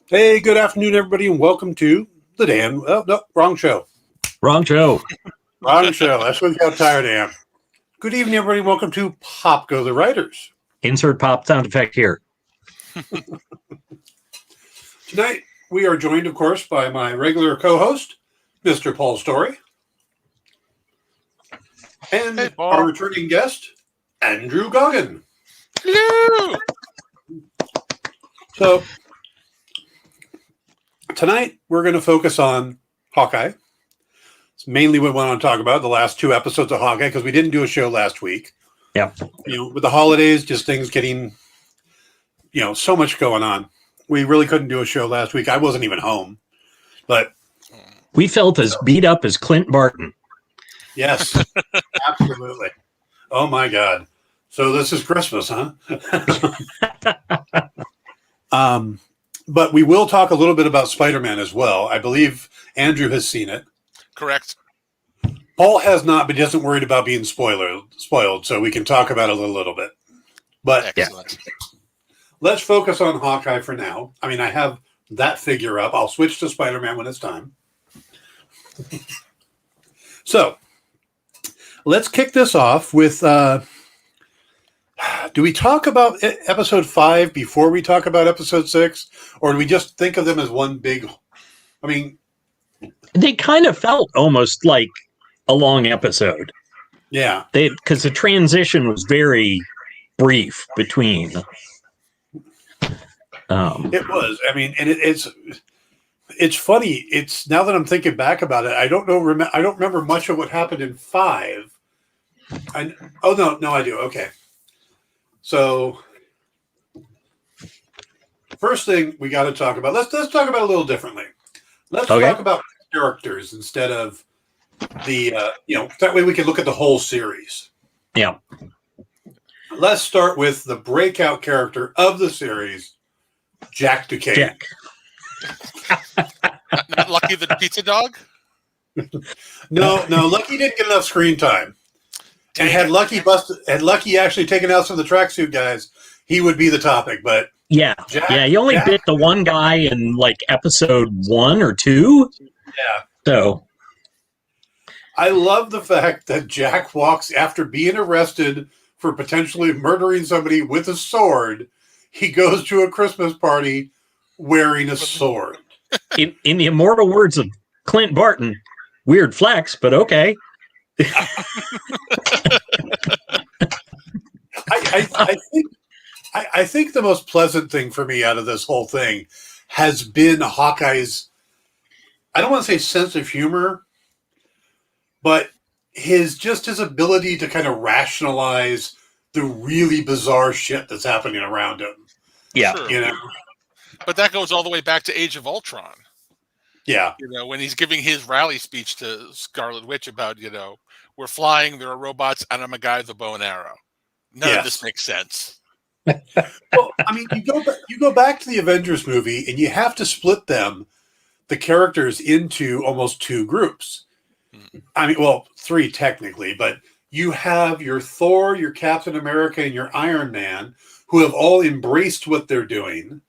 Hey, good afternoon, everybody, and welcome to the Dan. Oh, no, wrong show. Wrong show. Wrong show. That's what how tired I am. Good evening, everybody. Welcome to Pop Go the Writers. Insert pop sound effect here. Tonight, we are joined, of course, by my regular co-host, Mr. Paul Story, and Hey, Paul. our returning guest, Andrew Goggin. Hello. So, tonight, we're going to focus on Hawkeye. It's mainly what we want to talk about, the last two episodes of Hawkeye, because we didn't do a show last week. Yeah. With the holidays, just things getting, so much going on. We really couldn't do a show last week. I wasn't even home. But we felt as beat up as Clint Barton. Yes, absolutely. Oh, my God. So this is Christmas, huh? But we will talk a little bit about Spider-Man as well. I believe Andrew has seen it. Correct. Paul has not, but he isn't worried about being spoiled, so we can talk about it a little bit. But excellent. Let's focus on Hawkeye for now. I mean, I have that figure up. I'll switch to Spider-Man when it's time. So, let's kick this off with, do we talk about episode 5 before we talk about episode 6? Or do we just think of them as one big, they kind of felt almost like a long episode. Yeah. Because the transition was very brief between. It was. I mean, and it's funny. It's now that I'm thinking back about it, I don't remember much of what happened in 5. No, I do. Okay. So first thing we got to talk about. Let's talk about it a little differently. Let's talk about characters instead of the that way we can look at the whole series. Yeah. Let's start with the breakout character of the series, Jack Duquesne. Jack. Not Lucky the pizza dog? No, Lucky didn't get enough screen time. And had Lucky actually taken out some of the tracksuit guys, he would be the topic. But Jack, he only bit the one guy in like episode 1 or 2. Yeah. So I love the fact that Jack walks after being arrested for potentially murdering somebody with a sword. He goes to a Christmas party wearing a sword. in the immortal words of Clint Barton, weird flex, but okay. I think the most pleasant thing for me out of this whole thing has been Hawkeye's, I don't want to say sense of humor, but his ability to kind of rationalize the really bizarre shit that's happening around him. Yeah. Sure. But that goes all the way back to Age of Ultron. Yeah. When he's giving his rally speech to Scarlet Witch about, we're flying, there are robots, and I'm a guy with a bow and arrow. None of this makes sense. Well, I mean, you go back to the Avengers movie, and you have to split the characters into almost 2 groups. I mean, well, 3 technically, but you have your Thor, your Captain America, and your Iron Man, who have all embraced what they're doing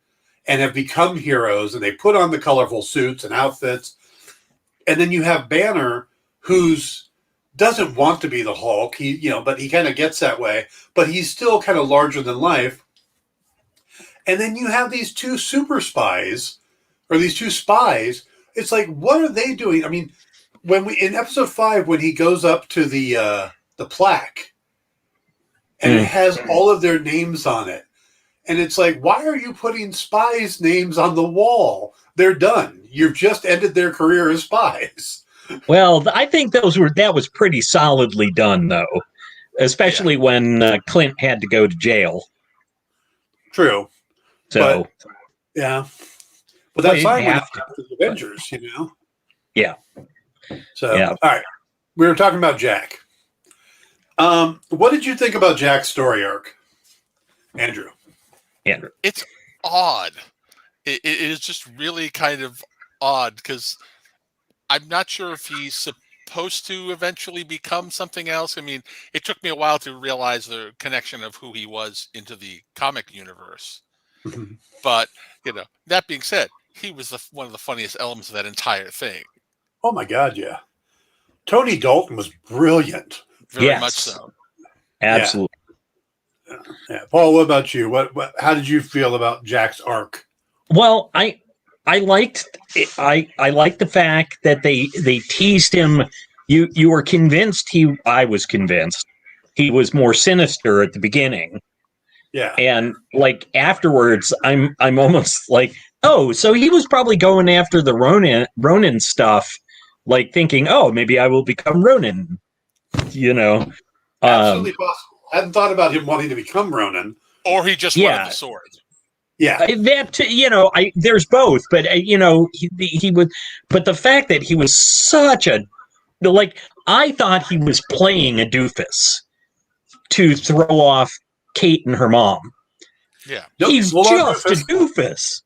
and have become heroes, and they put on the colorful suits and outfits. And then you have Banner, who's doesn't want to be the Hulk, but he kind of gets that way, but he's still kind of larger than life. And then you have these 2 super spies, or these 2 spies. It's like, what are they doing? I mean, in episode 5, when he goes up to the plaque, and it has all of their names on it, and it's like, why are you putting spies' names on the wall? They're done. You've just ended their career as spies. Well, I think that was pretty solidly done, though, especially when Clint had to go to jail. True. So, yeah. But that's fine with the Avengers, Yeah. So, all right. We were talking about Jack. What did you think about Jack's story arc, Andrew? It's odd. It is just really kind of odd because I'm not sure if he's supposed to eventually become something else. I mean, it took me a while to realize the connection of who he was into the comic universe. But, that being said, he was one of the funniest elements of that entire thing. Oh my God, yeah. Tony Dalton was brilliant. Very much so. Absolutely. Yeah. Paul, what about you? How did you feel about Jack's arc? Well, I liked the fact that they teased him. You were convinced I was convinced he was more sinister at the beginning. Yeah. And like afterwards, I'm almost like, oh, so he was probably going after the Ronin stuff, like thinking, oh, maybe I will become Ronin. Absolutely possible. I hadn't thought about him wanting to become Ronin. Or he just wanted the sword. Yeah, that there's both, but he would. But the fact that he was such a I thought he was playing a doofus to throw off Kate and her mom. Yeah, he's just a doofus.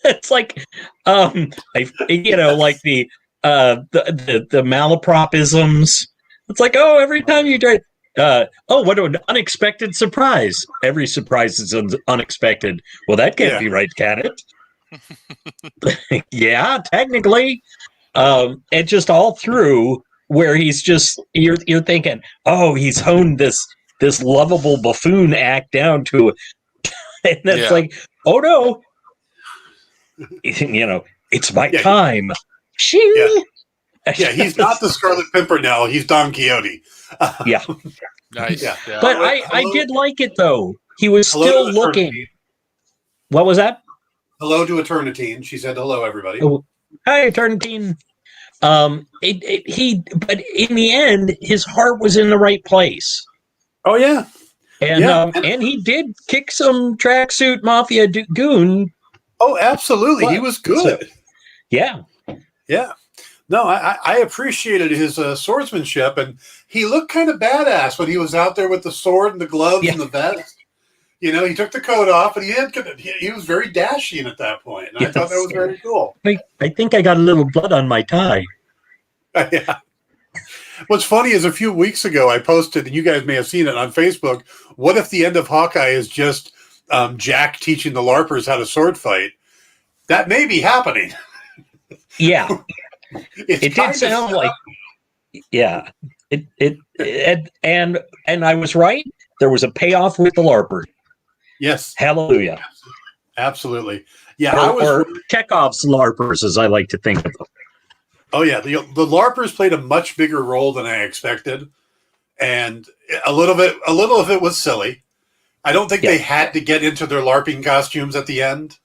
It's like, like the malapropisms. It's like, oh, every time you try, what an unexpected surprise! Every surprise is unexpected. Well, that can't be right, can it? Yeah, technically, and just all through where he's just you're thinking, oh, he's honed this lovable buffoon act down to, and it's like, oh no, it's my time. Yeah, he's not the Scarlet Pimpernel. He's Don Quixote. Yeah. Nice. Yeah. But I did like it, though. He was still looking. What was that? Hello to Eternitine. She said hello, everybody. Oh, hi, Eternitine. But in the end, his heart was in the right place. Oh, yeah. And he did kick some tracksuit mafia goon. Oh, absolutely. He was good. So, yeah. Yeah. No, I appreciated his swordsmanship, and he looked kind of badass when he was out there with the sword and the gloves and the vest. He took the coat off, and he was very dashing at that point. And I thought that was very cool. I think I got a little blood on my tie. Yeah. What's funny is a few weeks ago I posted, and you guys may have seen it on Facebook, what if the end of Hawkeye is just Jack teaching the LARPers how to sword fight? That may be happening. Yeah. It did sound like, and I was right. There was a payoff with the LARPer. Yes. Hallelujah. Absolutely. Yeah. Or Chekhov's LARPers, as I like to think of them. Oh yeah. The LARPers played a much bigger role than I expected. And a little of it was silly. I don't think they had to get into their LARPing costumes at the end.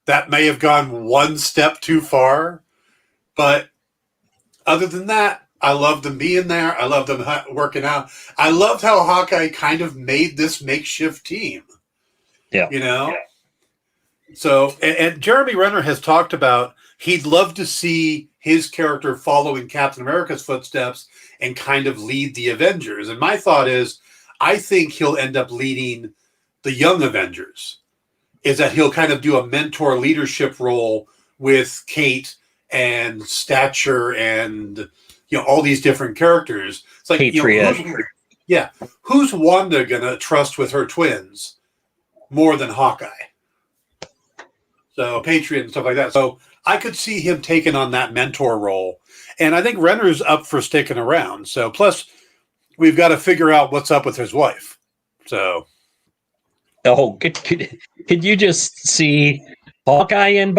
That may have gone one step too far. But other than that, I loved them being there. I loved them working out. I loved how Hawkeye kind of made this makeshift team. Yeah. So, and Jeremy Renner has talked about he'd love to see his character follow in Captain America's footsteps and kind of lead the Avengers. And my thought is, I think he'll end up leading the young Avengers. Is that he'll kind of do a mentor leadership role with Kate and Stature and all these different characters. It's like Patriot. Who's Wanda gonna trust with her twins more than Hawkeye? So Patriot and stuff like that. So I could see him taking on that mentor role, and I think Renner's up for sticking around. So plus, we've got to figure out what's up with his wife. So, could you just see Hawkeye and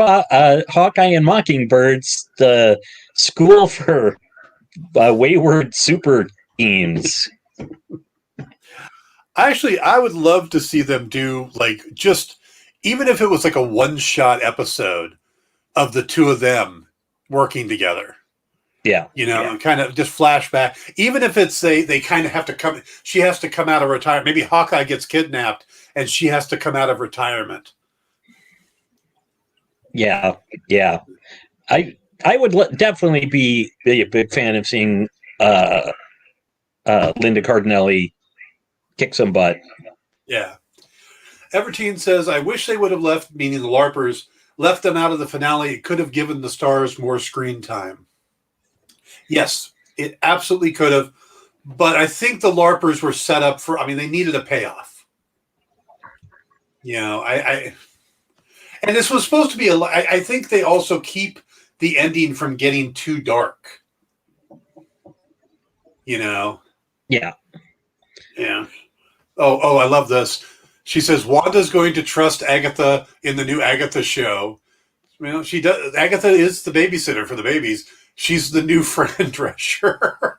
Mockingbirds, the school for wayward super teens? Actually, I would love to see them do even if it was like a one-shot episode of the two of them working together. Yeah. And kind of just flashback. Even if it's they kind of have to come, she has to come out of retirement. Maybe Hawkeye gets kidnapped and she has to come out of retirement. Yeah. I would definitely be a big fan of seeing Linda Cardinelli kick some butt. Yeah. Evertine says, I wish they would have left, meaning the LARPers, left them out of the finale. It could have given the stars more screen time. Yes, it absolutely could have. But I think the LARPers were set up they needed a payoff. And this was supposed to be I think they also keep the ending from getting too dark. You know? Yeah. Yeah. Oh, I love this. She says Wanda's going to trust Agatha in the new Agatha show. You know, she does. Agatha is the babysitter for the babies. She's the new Fran Drescher.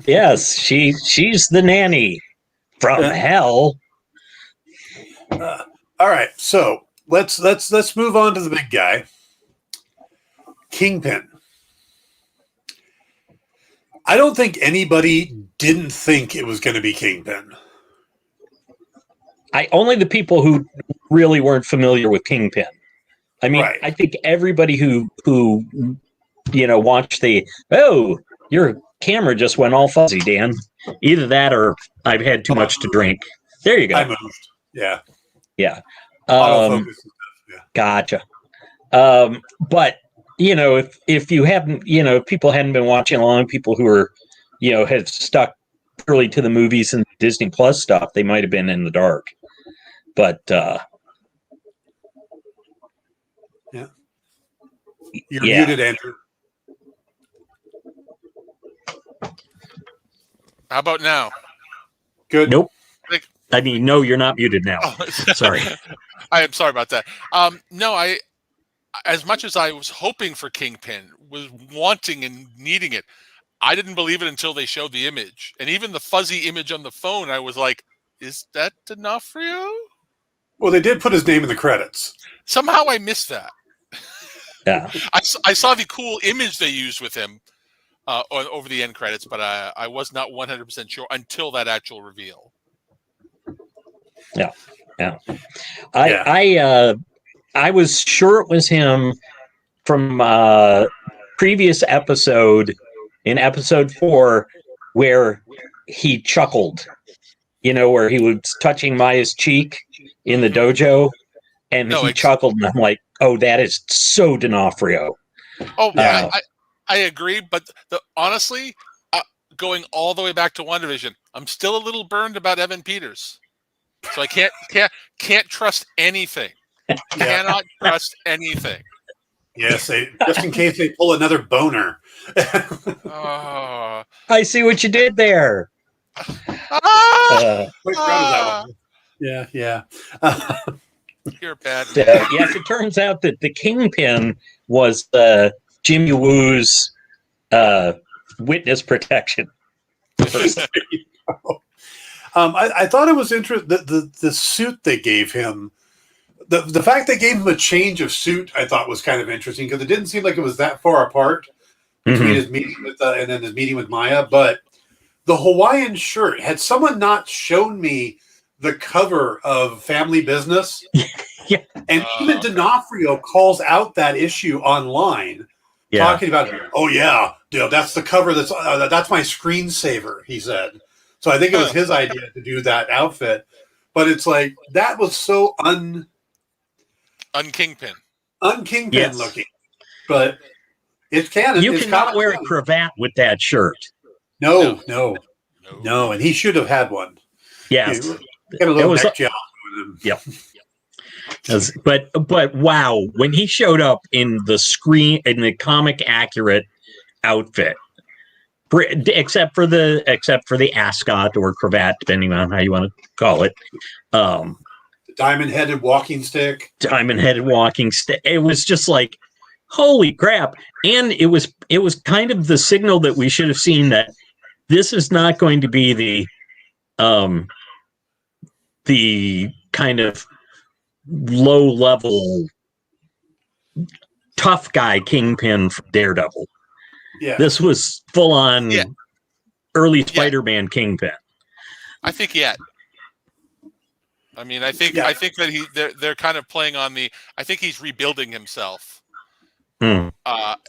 Yes, she's the nanny from hell. All right, so let's move on to the big guy, Kingpin. I don't think anybody didn't think it was going to be Kingpin. Only the people who really weren't familiar with Kingpin. I mean, Right. I think everybody who watched your camera just went all fuzzy, Dan. Either that or I've had too much to drink. There you go. I moved. Yeah. Yeah. Autofocus and stuff. Yeah. Gotcha. But if you hadn't, if people hadn't been watching along, people who were, had stuck early to the movies and Disney Plus stuff, they might have been in the dark. But yeah, you're muted, Andrew. How about now? Good. Nope. I mean, no, you're not muted now. Oh. Sorry. I am sorry about that. No, as much as I was hoping for Kingpin, was wanting and needing it, I didn't believe it until they showed the image. And even the fuzzy image on the phone, I was like, is that enough for you? Well, they did put his name in the credits. Somehow I missed that. Yeah. I saw the cool image they used with him over the end credits, but I was not 100% sure until that actual reveal. Yeah. I was sure it was him from previous episode, in episode 4, where he chuckled, where he was touching Maya's cheek in the dojo, and he chuckled, and I'm like, oh, that is so D'Onofrio. Oh, yeah. I agree, but honestly, going all the way back to WandaVision, I'm still a little burned about Evan Peters. So I can't trust anything. Cannot trust anything. Yes, just in case they pull another boner. I see what you did there. Quite proud of that one. Yeah. You're bad. Yes, it turns out that the Kingpin was Jimmy Woo's witness protection. I thought it was interesting the suit they gave him. The fact they gave him a change of suit, I thought was kind of interesting because it didn't seem like it was that far apart between his meeting with and then his meeting with Maya. But the Hawaiian shirt, had someone not shown me the cover of Family Business, and even D'Onofrio calls out that issue online, talking about, that's the cover. That's my screensaver, he said. So I think it was his idea to do that outfit, but it's like that was so unkingpin looking, but it's canon. You cannot wear a cravat with that shirt. No, and he should have had one. Yes, got a little neck job. Yep. But wow, when he showed up in the comic accurate outfit, except for the ascot or cravat, depending on how you want to call it. The diamond-headed walking stick. It was just like, holy crap. And it was kind of the signal that we should have seen that this is not going to be the kind of low-level tough guy Kingpin from Daredevil. Yeah. This was full-on early Spider-Man Kingpin. I think I mean, I think that they're kind of playing on I think he's rebuilding himself. Which,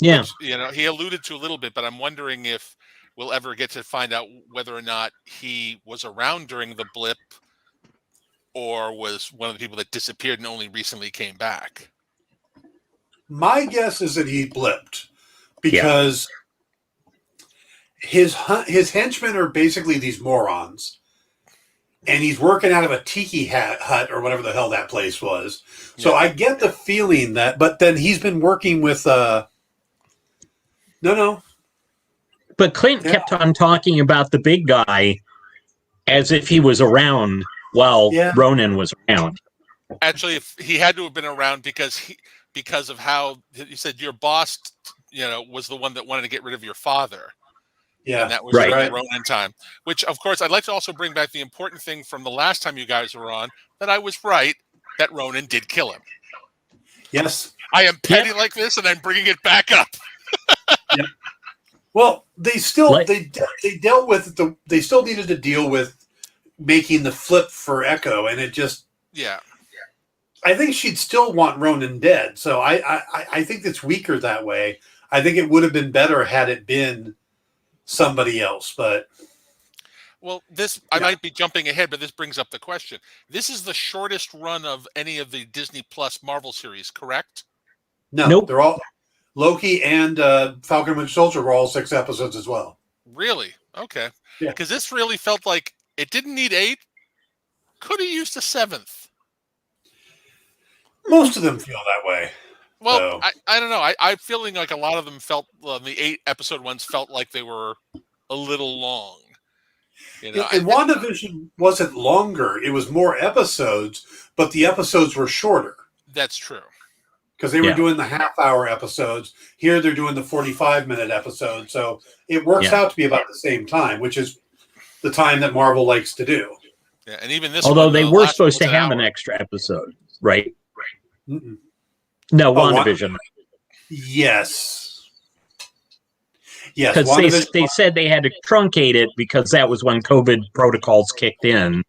he alluded to a little bit, but I'm wondering if we'll ever get to find out whether or not he was around during the blip or was one of the people that disappeared and only recently came back. My guess is that he blipped because his henchmen are basically these morons. and he's working out of a tiki hut or whatever the hell that place was. So I get the feeling that, but then he's been working with no. But Clint kept on talking about the big guy as if he was around while Ronan was around. Actually, if he had to have been around because of how he said your boss, was the one that wanted to get rid of your father. Yeah, and that was during the Ronan time. Which, of course, I'd like to also bring back the important thing from the last time you guys were on, that I was right, that Ronan did kill him. Yes. I am petty like this, and I'm bringing it back up. Yep. Well, they still they dealt with they still needed to deal with making the flip for Echo, and it just I think she'd still want Ronan dead. So I think it's weaker that way. I think it would have been better had it been somebody else, but I might be jumping ahead, but this brings up the question. This is the shortest run of any of the Disney Plus Marvel series, correct? No, nope. They're all Loki and Falcon and Winter Soldier were all 6 episodes as well. Really? Okay. Yeah. Because this really felt like it didn't need 8. Could have used a 7th. Most of them feel that way. Well, so. I don't know. I'm feeling like a lot of them felt, the 8 episode ones felt like they were a little long. And WandaVision wasn't longer. It was more episodes, but the episodes were shorter. That's true. Because they were doing the half-hour episodes. Here they're doing the 45-minute episodes. So it works out to be about the same time, which is the time that Marvel likes to do. Yeah, and even this Although they were supposed to have an extra episode, right? Mm-mm. No, WandaVision. Yes. Yes, because they said they had to truncate it because that was when COVID protocols kicked in.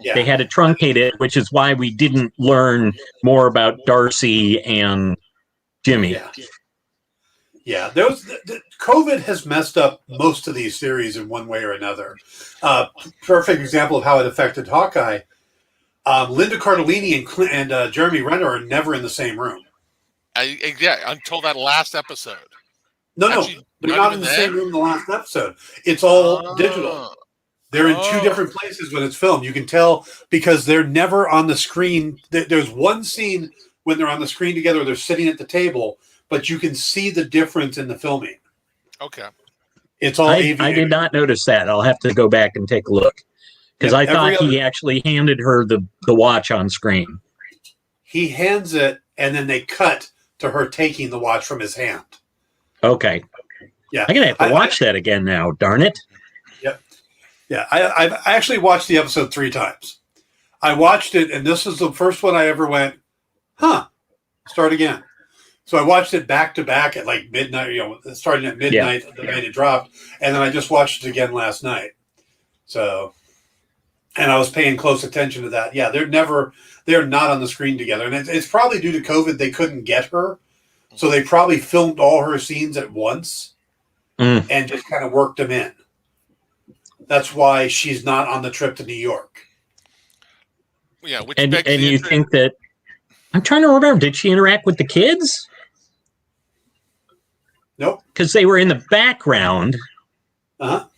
Yeah. They had to truncate it, which is why we didn't learn more about Darcy and Jimmy. Yeah. COVID has messed up most of these series in one way or another. Perfect example of how it affected Hawkeye. Linda Cardellini and Jeremy Renner are never in the same room. Until that last episode. No, they're not in the same room in the last episode. It's all digital. They're in 2 different places when it's filmed. You can tell because they're never on the screen. There's one scene when they're on the screen together. They're sitting at the table, but you can see the difference in the filming. Okay. It's all aviator. I did not notice that. I'll have to go back and take a look. Because I thought he actually handed her the watch on screen. He hands it, and then they cut to her taking the watch from his hand. Okay. Yeah. I'm going to have to watch that again now, darn it. Yep. Yeah, I actually watched the episode 3 times. I watched it, and this is the first one I ever went, start again. So I watched it back to back at like midnight, starting at midnight the night it dropped, and then I just watched it again last night. So, and I was paying close attention to that. Yeah, they're not on the screen together, and it's probably due to COVID. They couldn't get her, so they probably filmed all her scenes at once and just kind of worked them in. That's why she's not on the trip to New York. Yeah, and you think that I'm trying to remember? Did she interact with the kids? Nope, because they were in the background. Nope.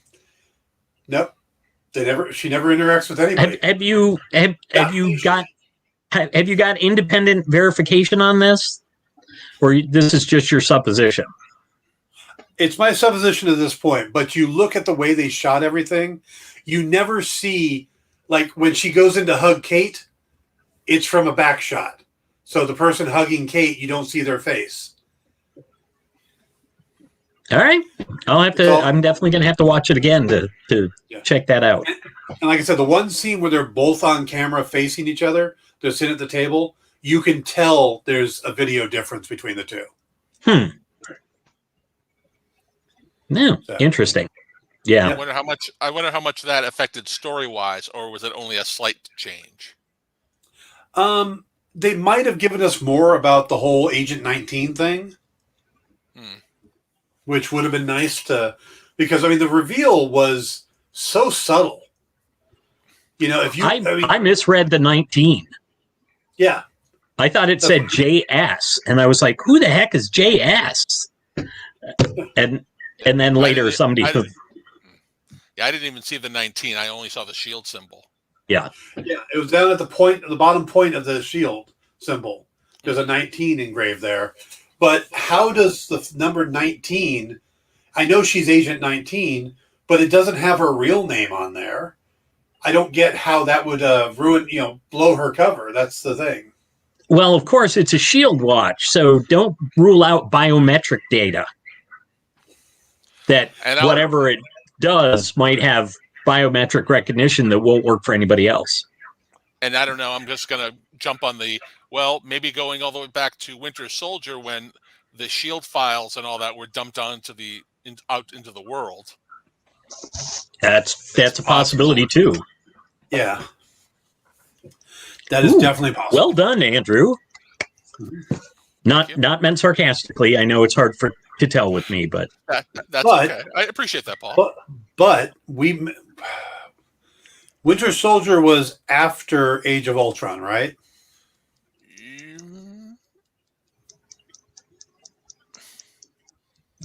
She never interacts with anybody. Have you got independent verification on this, or this is just your supposition? It's my supposition at this point, but you look at the way they shot everything, you never see, like when she goes in to hug Kate, it's from a back shot. So the person hugging Kate, you don't see their face. All right. I'm definitely going to have to watch it again to check that out. And like I said, the one scene where they're both on camera facing each other, they're sitting at the table, you can tell there's a video difference between the two. No, interesting. Yeah. I wonder how much that affected story-wise, or was it only a slight change? They might have given us more about the whole Agent 19 thing, which would have been nice because the reveal was so subtle. I misread the 19. Yeah. I thought it said JS, and I was like, who the heck is JS? And then later somebody... I didn't even see the 19. I only saw the shield symbol. Yeah, it was down at the bottom point of the shield symbol. There's a 19 engraved there. But how does the number 19? I know she's Agent 19, but it doesn't have her real name on there. I don't get how that would blow her cover. That's the thing. Well, of course, it's a shield watch, so don't rule out biometric data. That whatever it does might have biometric recognition that won't work for anybody else. And I don't know, I'm just going to jump on maybe going all the way back to Winter Soldier when the shield files and all that were dumped out into the world. That's a possibility too. Yeah. That is definitely possible. Well done, Andrew. Not meant sarcastically. I know it's hard to tell with me, but that's okay. I appreciate that, Paul. But Winter Soldier was after Age of Ultron, right?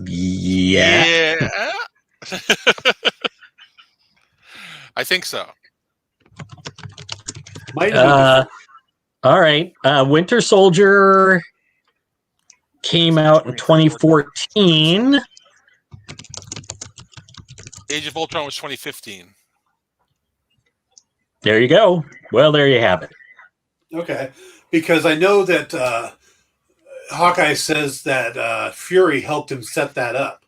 Yeah. I think so. All right. Winter Soldier came out in 2014. Age of Ultron was 2015. There you go. Well, there you have it. Okay. Because I know that Hawkeye says that Fury helped him set that up,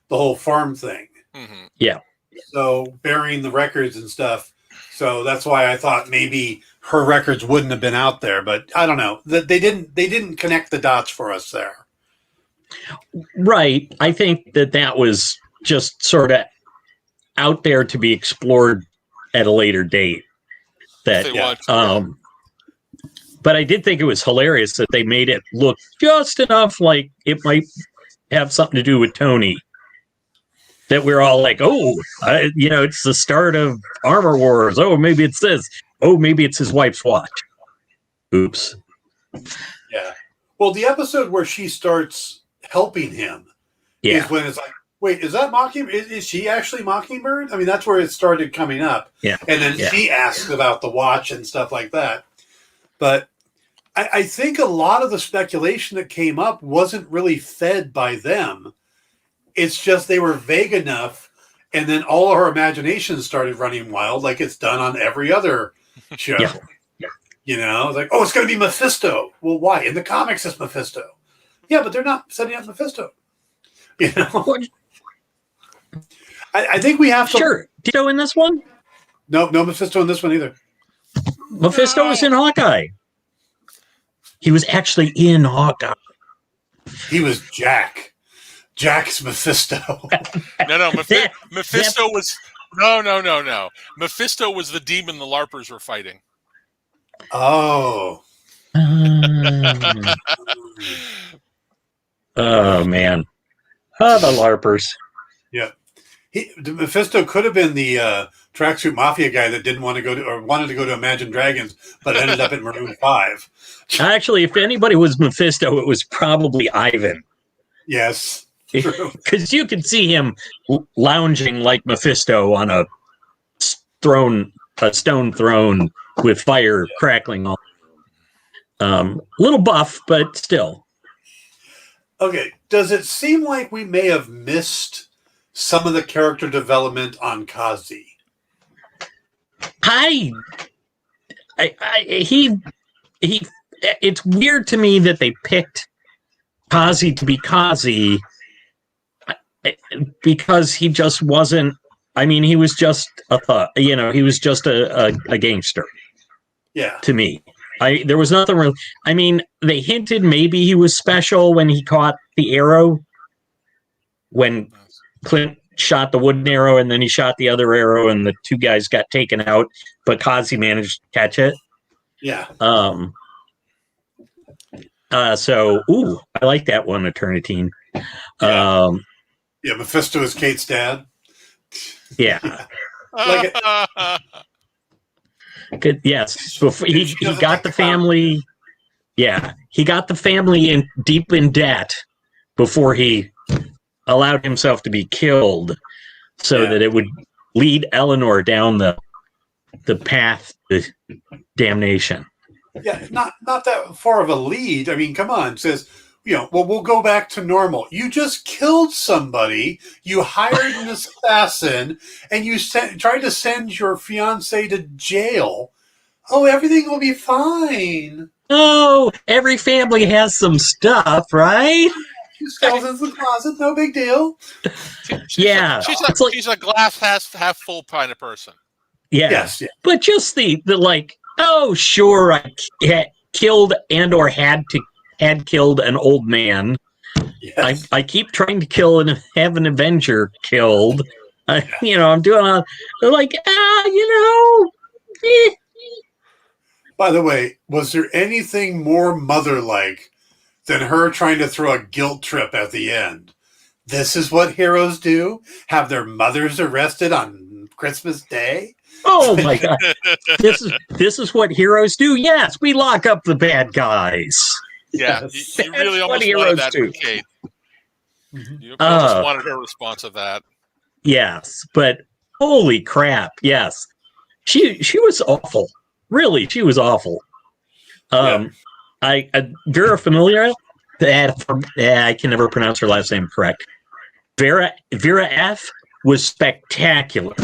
the whole farm thing. Mm-hmm. Yeah. So burying the records and stuff. So that's why I thought maybe her records wouldn't have been out there, but I don't know. They didn't connect the dots for us there. Right. I think that was just sort of out there to be explored at a later date. But I did think it was hilarious that they made it look just enough like it might have something to do with Tony. That we're all like, it's the start of Armor Wars. Oh, maybe it's this. Oh, maybe it's his wife's watch. Oops. Yeah. Well, the episode where she starts helping him is when it's like, wait, is that Mockingbird? Is she actually Mockingbird? I mean, that's where it started coming up. Yeah. And then she asks about the watch and stuff like that. But I think a lot of the speculation that came up wasn't really fed by them. It's just they were vague enough, and then all of our imaginations started running wild like it's done on every other show. Yeah. You know, it's like, it's going to be Mephisto. Well, why? In the comics, it's Mephisto. Yeah, but they're not setting up Mephisto. You know? I think we have to... Sure. Mephisto in this one? No Mephisto in this one either. Mephisto was in Hawkeye. He was actually in Hawkeye. He was Jack. Jack's Mephisto. No. Mephisto was... No. Mephisto was the demon the LARPers were fighting. Oh. Oh, man. Oh, the LARPers. Yeah. Mephisto could have been the tracksuit mafia guy that didn't want to go to, or wanted to go to Imagine Dragons, but ended up in Maroon 5. Actually, if anybody was Mephisto, it was probably Ivan. Yes. Because you could see him lounging like Mephisto on a stone throne with fire crackling all. Little buff, but still. Okay. Does it seem like we may have missed some of the character development on Kazi? It's weird to me that they picked Kazi to be Kazi because he just wasn't. I mean, he was just he was just a gangster. Yeah. To me, there was nothing real. I mean, they hinted maybe he was special when he caught the arrow. When Clint shot the wooden arrow and then he shot the other arrow and the two guys got taken out, but Kazi managed to catch it. Yeah. I like that one, Eternitine. Yeah, Mephisto is Kate's dad. Yeah. Like Good. Yes. Before he got the family. Yeah, he got the family deep in debt before he allowed himself to be killed, so that it would lead Eleanor down the the path to damnation. Yeah, not that far of a lead. I mean, come on. It says, well, we'll go back to normal. You just killed somebody. You hired an assassin, and you tried to send your fiance to jail. Oh, everything will be fine. Oh, every family has some stuff, right? Two skeletons in the closet, no big deal. She's a glass half full kind of person. Yeah. Yes. Yeah. But just the like, oh, sure, I killed and or had killed an old man. Yes. I keep trying to kill and have an Avenger killed. I'm doing like, eh. By the way, was there anything more mother-like than her trying to throw a guilt trip at the end? This is what heroes do? Have their mothers arrested on Christmas Day? Oh my God! This is what heroes do. Yes, we lock up the bad guys. Yeah, you really almost wanted that for Kate. Mm-hmm. You almost wanted her response to that. Yes, but holy crap! Yes, she was awful. Really, she was awful. Vera Familia. I can never pronounce her last name correct. Vera F. was spectacular.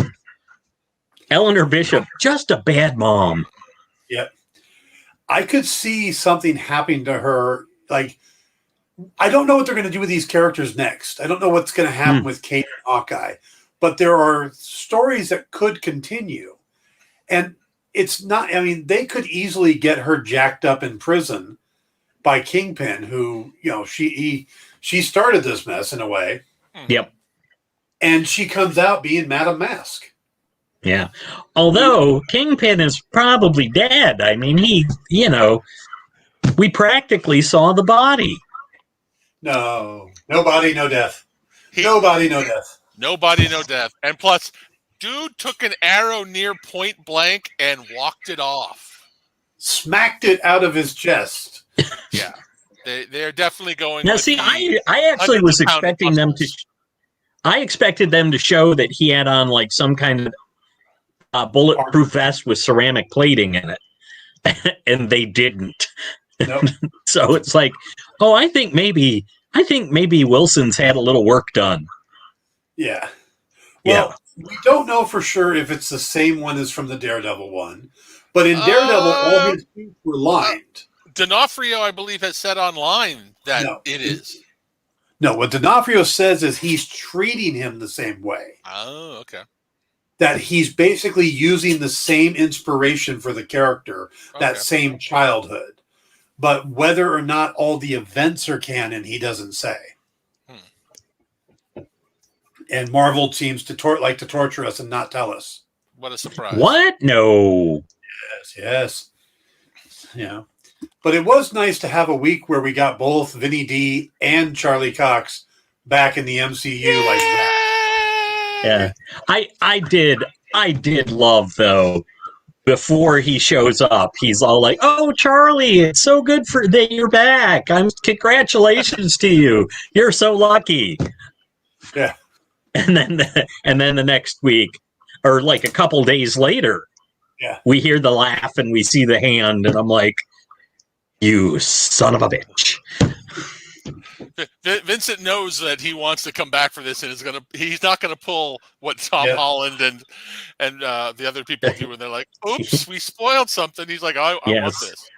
Eleanor Bishop, just a bad mom. Yep. I could see something happening to her. Like, I don't know what they're going to do with these characters next. I don't know what's going to happen with Kate and Hawkeye. But there are stories that could continue. And it's not, I mean, they could easily get her jacked up in prison by Kingpin, who, she started this mess in a way. Yep. And she comes out being Madame Mask. Yeah. Although Kingpin is probably dead. I mean, we practically saw the body. No body, no death. Nobody, no death. Nobody, no death. And plus, dude took an arrow near point blank and walked it off. Smacked it out of his chest. Yeah. They're definitely going. Now, see, I actually was expecting them to. I expected them to show that he had on like some kind of bulletproof vest with ceramic plating in it, and they didn't. Nope. So it's like, oh, I think maybe Wilson's had a little work done. Yeah. Well, we don't know for sure if it's the same one as from the Daredevil one, but in Daredevil, all his feet were lined. D'Onofrio, I believe, has said online that it is. No, what D'Onofrio says is he's treating him the same way. Oh, okay. That he's basically using the same inspiration for the character, that same childhood. But whether or not all the events are canon, he doesn't say. And Marvel seems to like to torture us and not tell us. What a surprise. What? No. Yes. Yeah. But it was nice to have a week where we got both Vinny D and Charlie Cox back in the MCU like that. Yeah. I did love, though, before he shows up, he's all like, "Oh, Charlie, it's so good that you're back. Congratulations to you. You're so lucky." Yeah. And then the next week, or like a couple days later, we hear the laugh and we see the hand, and I'm like, "You son of a bitch." Vincent knows that he wants to come back for this, and he's not gonna pull what Tom Holland and the other people do, and they're like, "Oops, we spoiled something." He's like, "I want this."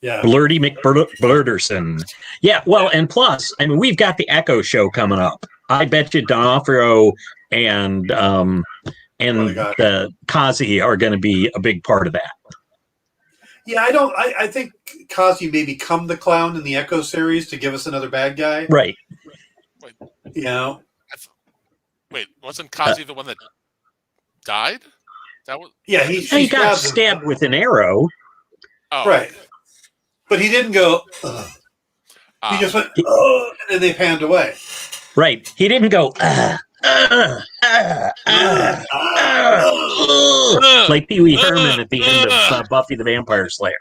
Yeah, Blurty McBlurderson. Yeah, well, and plus, I mean, we've got the Echo show coming up. I bet you D'Onofrio and the Kazi are going to be a big part of that. Yeah, I think Kazi may become the clown in the Echo series to give us another bad guy. Right. Wait, wasn't Kazi the one that died? That was. Yeah, he got stabbed with an arrow. Oh. Right. But he didn't go, ugh. He just went, ugh, and then they panned away. Right. He didn't go, like Pee Wee Herman at the end of Buffy the Vampire Slayer.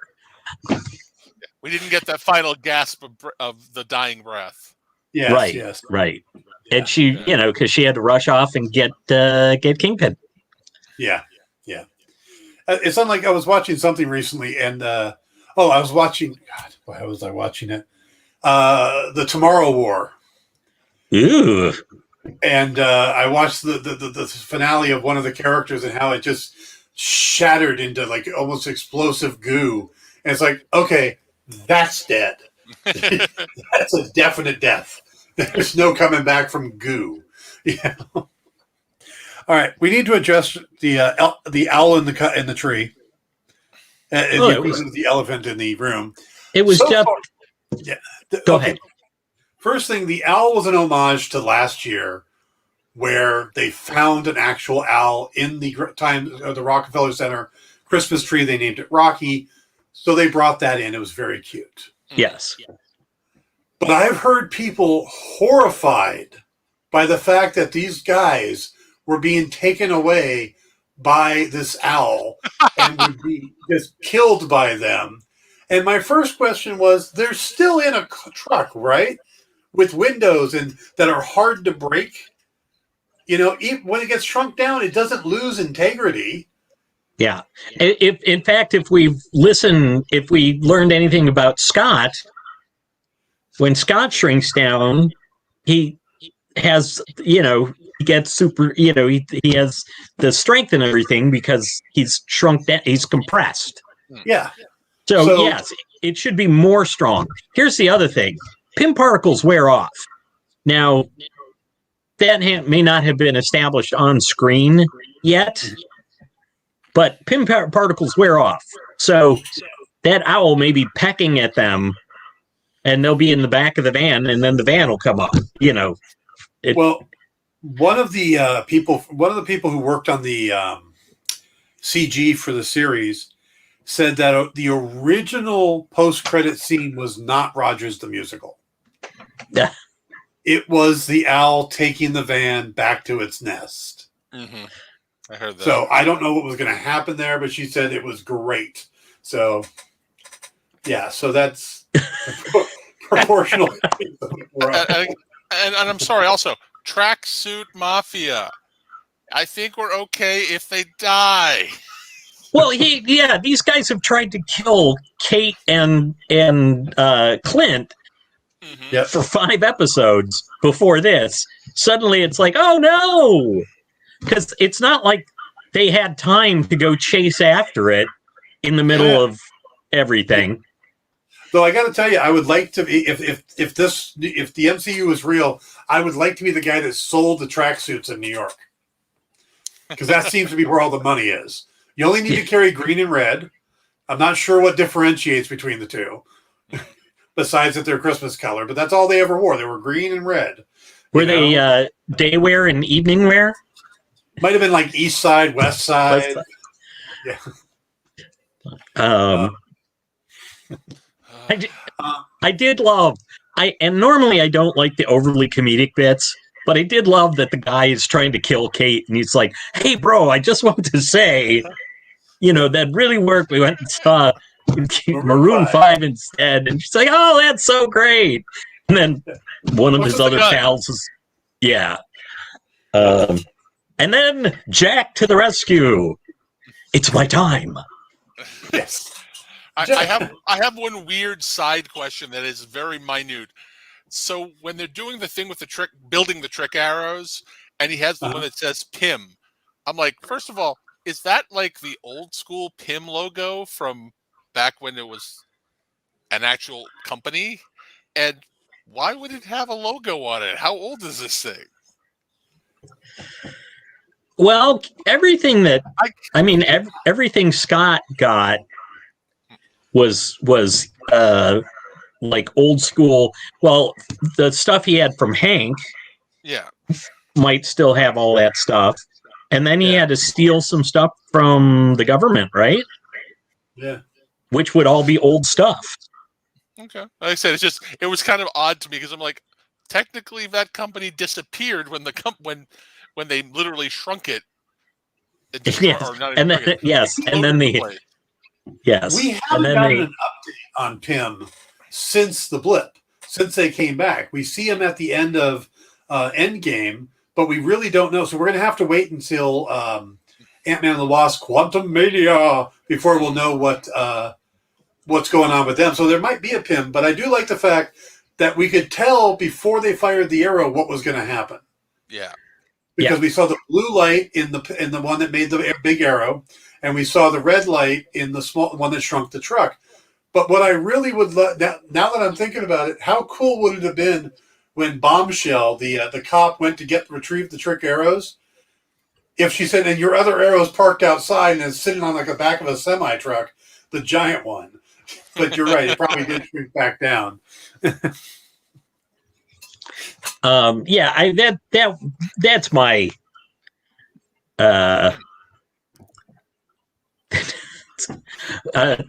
We didn't get that final gasp of the dying breath. Yes, right. Right. Yeah. And she, because she had to rush off and get Kingpin. Yeah. It's unlike I was watching something recently, and I was watching. God, why was I watching it? The Tomorrow War. Ew. And I watched the finale of one of the characters and how it just shattered into like almost explosive goo. And it's like, okay, that's dead. That's a definite death. There's no coming back from goo. Yeah. All right, we need to address the owl in the tree. The elephant in the room. It was just. Yeah. Go ahead. First thing, the owl was an homage to last year, where they found an actual owl in the the Rockefeller Center Christmas tree. They named it Rocky, so they brought that in. It was very cute. Yes. But I've heard people horrified by the fact that these guys were being taken away by this owl and would be just killed by them. And my first question was, they're still in a truck, right? With windows and that are hard to break. You know, when it gets shrunk down, it doesn't lose integrity. Yeah. In fact, if we learned anything about Scott, when Scott shrinks down, he has, he gets super, he has the strength and everything because he's shrunk down, he's compressed. Yeah. So yes, it should be more strong. Here's the other thing. Pym particles wear off. Now, that may not have been established on screen yet, but Pym particles wear off. So that owl may be pecking at them, and they'll be in the back of the van, and then the van will come up. Well, one of the people who worked on the CG for the series said that the original post-credit scene was not Rogers the Musical. Yeah. It was the owl taking the van back to its nest. Mm-hmm. I heard that. So I don't know what was going to happen there, but she said it was great. So, yeah, so that's proportional. And I'm sorry, also, Tracksuit Mafia. I think we're okay if they die. Well, these guys have tried to kill Kate and Clint for 5 episodes before this. Suddenly it's like, oh no! Because it's not like they had time to go chase after it in the middle of everything. Though I got to tell you, I would like to be, if the MCU was real, I would like to be the guy that sold the tracksuits in New York, because that seems to be where all the money is. You only need to carry green and red. I'm not sure what differentiates between the two, besides that they're Christmas color, but that's all they ever wore. They were green and red. Were they day wear and evening wear? Might have been like East Side, West Side. Yeah. I did love, and normally I don't like the overly comedic bits, but I did love that the guy is trying to kill Kate, and he's like, hey, bro, I just want to say, that really worked. We went and saw Maroon 5 instead, and she's like, oh, that's so great. And then one of his other pals is, and then Jack to the rescue. It's my time. Yes. I have one weird side question that is very minute. So when they're doing the thing with the trick, building the trick arrows, and he has the one that says Pym, I'm like, first of all, is that like the old school Pym logo from back when it was an actual company? And why would it have a logo on it? How old is this thing? Well, everything everything Scott got was like old school. Well, the stuff he had from Hank might still have all that stuff. And then he had to steal some stuff from the government, right? Yeah. Which would all be old stuff. Okay. Like I said, it was kind of odd to me because I'm like, technically that company disappeared when when they literally shrunk it. And then we haven't gotten an update on Pym since the blip, since they came back. We see him at the end of Endgame, but we really don't know. So we're going to have to wait until Ant-Man and the Wasp: Quantum Mania before we'll know what's going on with them. So there might be a Pym, but I do like the fact that we could tell before they fired the arrow what was going to happen. Yeah. Because we saw the blue light in the one that made the big arrow, and we saw the red light in the small one that shrunk the truck. But what I really would love now that I'm thinking about it, how cool would it have been when Bombshell, the cop, went to retrieve the trick arrows? If she said, "And your other arrow's parked outside and is sitting on like the back of a semi truck, the giant one." But you're right; it probably did shrink back down. That's my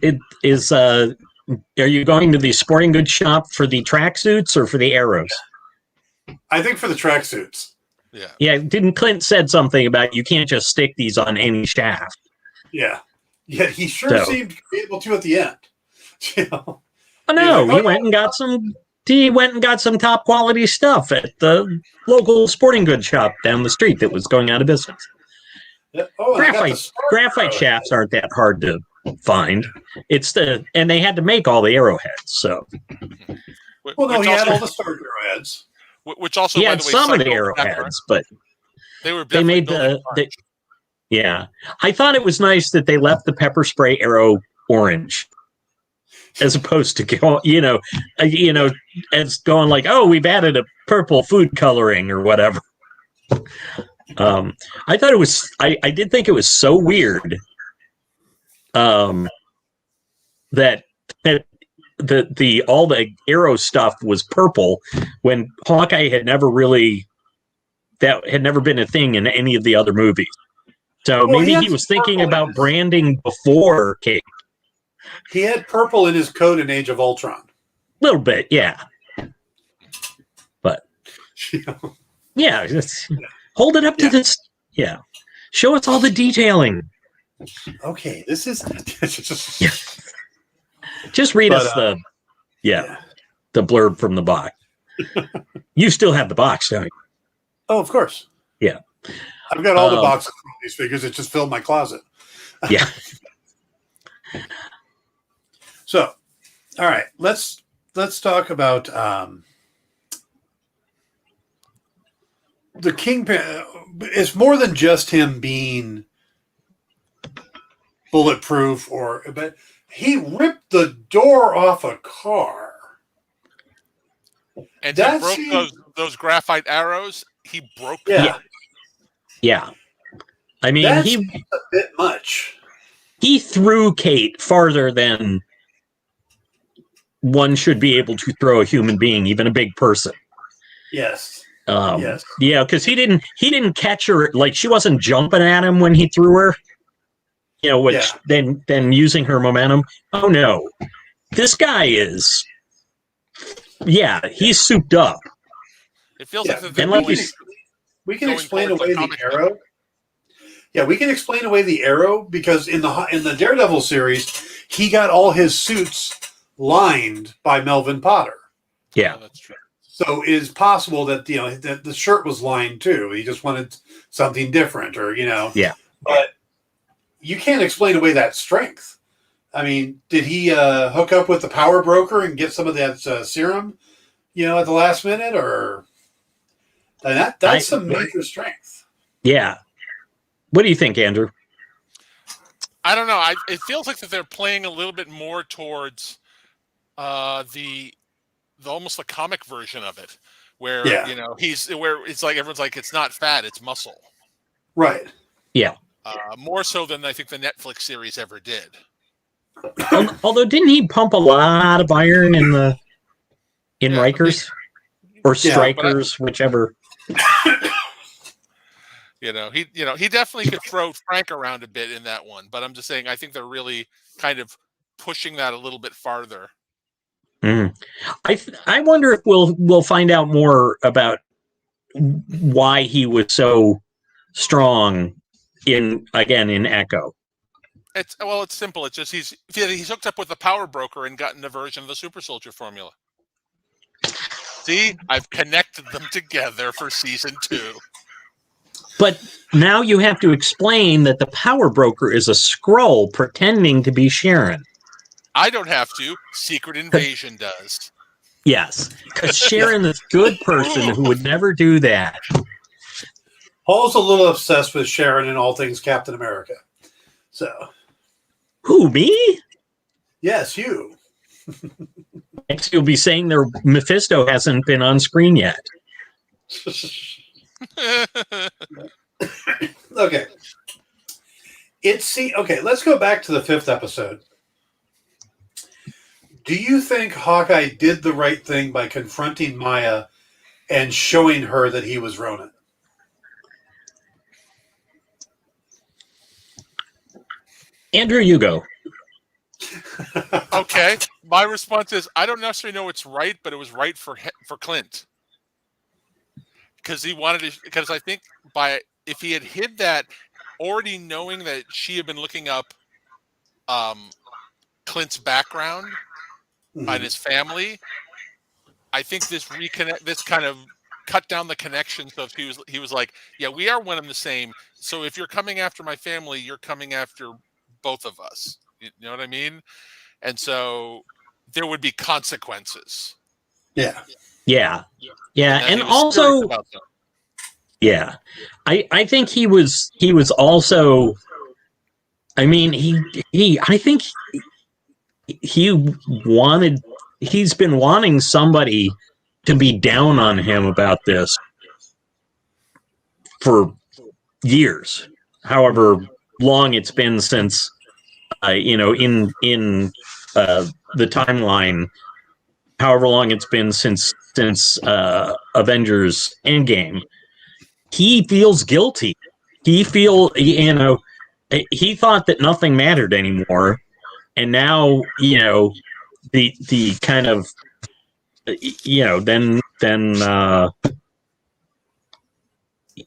it is are you going to the sporting goods shop for the tracksuits or for the arrows? I think for the tracksuits. Yeah, didn't Clint said something about you can't just stick these on any shaft? Yeah, he sure seemed to be able to at the end. You know? Oh no, he went and got some. He went and got some top quality stuff at the local sporting goods shop down the street that was going out of business. Graphite shafts aren't that hard to find. And they had to make all the arrowheads. So, well, no, he had all the Star arrowheads. Which also, he had some of the arrowheads, but they made yeah. I thought it was nice that they left the pepper spray arrow orange, as opposed to as going like, oh, we've added a purple food coloring or whatever. I thought it was. I did think it was so weird. That all the arrow stuff was purple when Hawkeye had never been a thing in any of the other movies. So maybe he was thinking about branding before Kate. He had purple in his coat in Age of Ultron. A little bit, yeah. But yeah, hold it up to this. Yeah, show us all the detailing. Okay, this is just read us the blurb from the box. You still have the box, don't you? Oh, of course. Yeah, I've got all the boxes from these figures. It just filled my closet. Yeah. So, all right, let's talk about the Kingpin. It's more than just him being bulletproof, but he ripped the door off a car, and he broke those graphite arrows. He broke them. Yeah. I mean, that's a bit much. He threw Kate farther than one should be able to throw a human being, even a big person. Yes. Yes. Yeah, because he didn't catch her, like she wasn't jumping at him when he threw her. Then using her momentum. Oh no, this guy is. Yeah, he's souped up. It feels like we can explain away the arrow. Yeah, we can explain away the arrow because in the Daredevil series, he got all his suits lined by Melvin Potter. Yeah, that's true. So it is possible that that the shirt was lined too. He just wanted something different, Yeah. But you can't explain away that strength. I mean, did he hook up with the power broker and get some of that serum, at the last minute, or that's some major strength. Yeah. What do you think, Andrew? I don't know. It feels like that they're playing a little bit more towards the almost the comic version of it, where where it's like everyone's like it's not fat, it's muscle. Right. Yeah. More so than I think the Netflix series ever did. Although, didn't he pump a lot of iron in Rikers or Strikers, whichever? He definitely could throw Frank around a bit in that one, but I'm just saying I think they're really kind of pushing that a little bit farther. Mm. I wonder if we'll find out more about why he was so strong in Echo. It's simple. It's just he's hooked up with the power broker and gotten a version of the super soldier formula. See, I've connected them together for season 2. But now you have to explain that the power broker is a Skrull pretending to be Sharon. I don't have to. Secret Invasion does. Yes, because Sharon is a good person who would never do that. Paul's a little obsessed with Sharon and all things Captain America. So, Who, me? yes, you. Next, you'll be saying their Mephisto hasn't been on screen yet. Okay. Okay, let's go back to the 5th episode. Do you think Hawkeye did the right thing by confronting Maya and showing her that he was Ronin? Andrew, you go. Okay, my response is I don't necessarily know it's right, but it was right for Clint because he wanted to. Because I think if he had hid that, already knowing that she had been looking up Clint's background and his family, I think this kind of cut down the connection. So if he was like, yeah, we are one and the same. So if you're coming after my family, you're coming after both of us. You know what I mean? And so there would be consequences. Yeah. And also, yeah, I think he was also. I mean, I think he's been wanting somebody to be down on him about this for years, however long it's been since, in the timeline, however long it's been since Avengers Endgame. He feels guilty. He thought that nothing mattered anymore, and now the kind of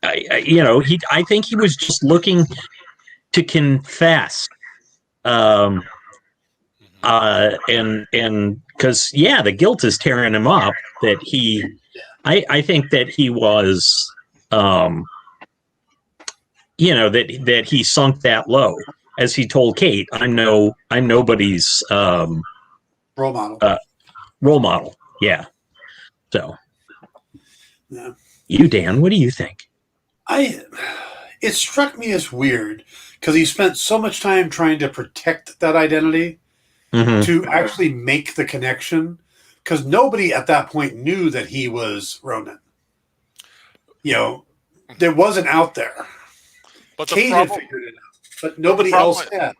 I think he was just looking to confess, and because the guilt is tearing him up. I think that he was, that he sunk that low, as he told Kate, I'm nobody's role model. Role model, yeah. So, yeah. You, Dan, what do you think? It struck me as weird because he spent so much time trying to protect that identity to actually make the connection, because nobody at that point knew that he was Ronin. There wasn't out there. But Kate had figured it out, but nobody else had.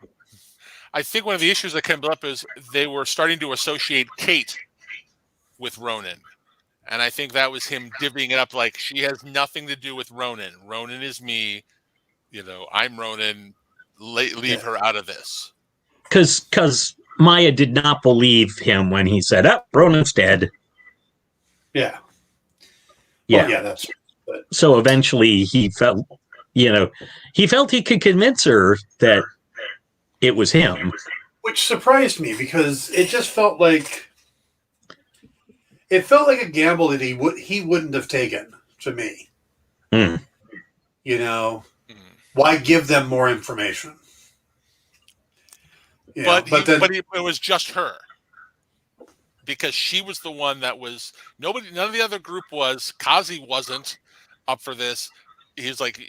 I think one of the issues that came up is they were starting to associate Kate with Ronin. And I think that was him divvying it up like, she has nothing to do with Ronin. Ronin is me. I'm Ronin. Leave her out of this. Because Maya did not believe him when he said, Ronin's dead. Yeah. Yeah. Well, yeah, that's true. But so eventually he felt he could convince her that it was him. Which surprised me, because it just felt like a gamble that he wouldn't have taken, to me. Why give them more information? But it was just her, because she was the one that was none of the other group was. Kazi wasn't up for this. He's like,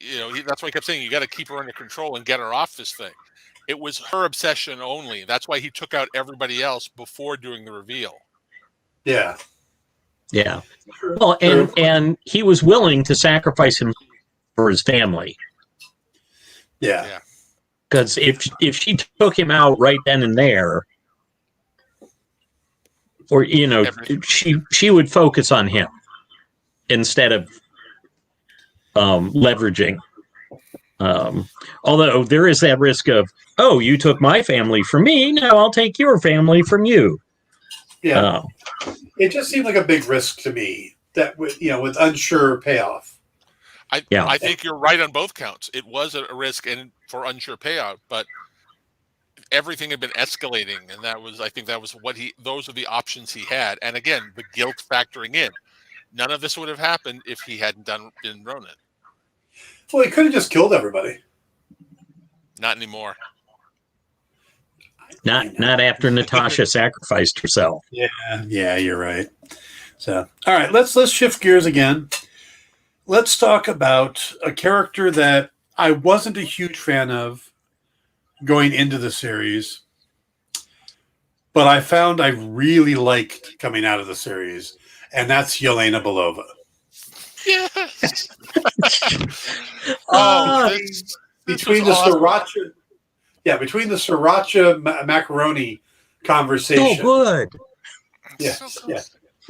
that's why he kept saying, you got to keep her under control and get her off this thing. It was her obsession only. That's why he took out everybody else before doing the reveal. Yeah. Yeah. Well, and he was willing to sacrifice him for his family. Yeah. Because if she took him out right then and there, or she would focus on him instead of leveraging. Although there is that risk of, you took my family from me, now I'll take your family from you. Yeah. It just seemed like a big risk to me, that with unsure payoff. I think you're right on both counts. It was a risk and for unsure payout, but everything had been escalating, and I think that was those are the options he had. And again, the guilt factoring in. None of this would have happened if he hadn't been Ronin. Well, he could have just killed everybody. Not anymore. Not after Natasha sacrificed herself. Yeah, you're right. So, all right, let's shift gears again. Let's talk about a character that I wasn't a huge fan of going into the series, but I found I really liked coming out of the series, and that's Yelena Belova. Yes. Between the awesome. Between the sriracha macaroni conversation. Oh, good.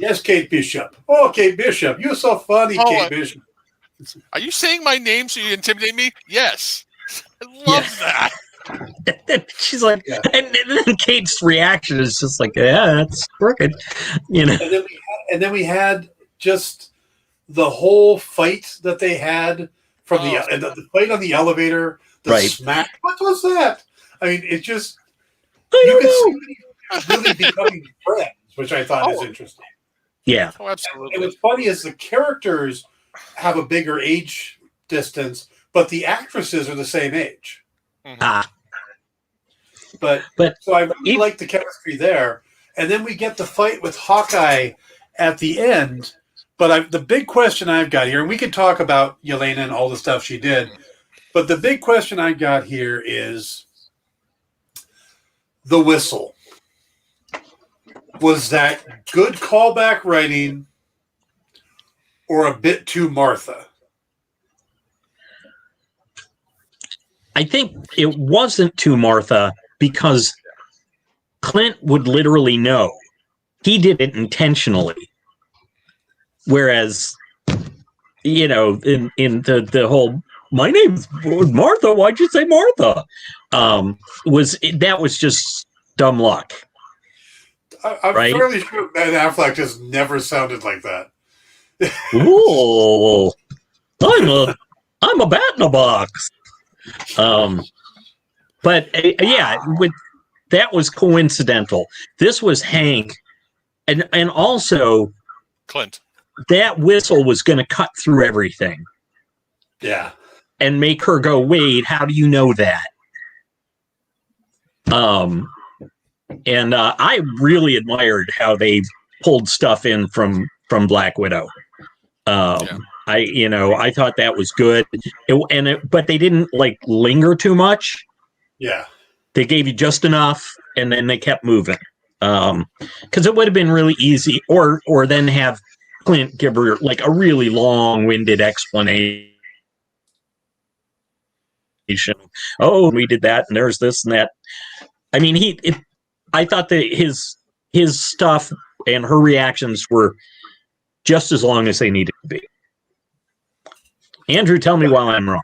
Yes, Kate Bishop. Oh, Kate Bishop, you're so funny, Kate Bishop. Are you saying my name so you intimidate me? Yes. I love that. She's like, and then Kate's reaction is just like, yeah, that's crooked, you know. And then we had just the whole fight that they had from the fight on the elevator, the smack. What was that? I mean, it just you could see really becoming friends, which I thought is interesting. Yeah. Oh, absolutely. And what's funny is the characters have a bigger age distance, but the actresses are the same age. Mm-hmm. But so I really like the chemistry there. And then we get the fight with Hawkeye at the end. But the big question I've got here, and we could talk about Yelena and all the stuff she did, but the big question I got here is the whistle. Was that good callback writing or a bit too Martha? I think it wasn't too Martha because Clint would literally know. He did it intentionally. Whereas, you know, in the whole, my name's Martha, why'd you say Martha? That was just dumb luck. I'm fairly sure Ben Affleck just never sounded like that. Ooh, I'm a bat in a box. But that was coincidental. This was Hank, and also Clint. That whistle was going to cut through everything. Yeah, and make her go, wait, how do you know that? And I really admired how they pulled stuff in from Black Widow. I thought that was good, but they didn't like linger too much. Yeah, they gave you just enough, and then they kept moving. Because it would have been really easy, or then have Clint give her like a really long-winded explanation. Oh, we did that, and there's this and that. I mean, I thought that his stuff and her reactions were just as long as they needed to be. Andrew, tell me why I'm wrong.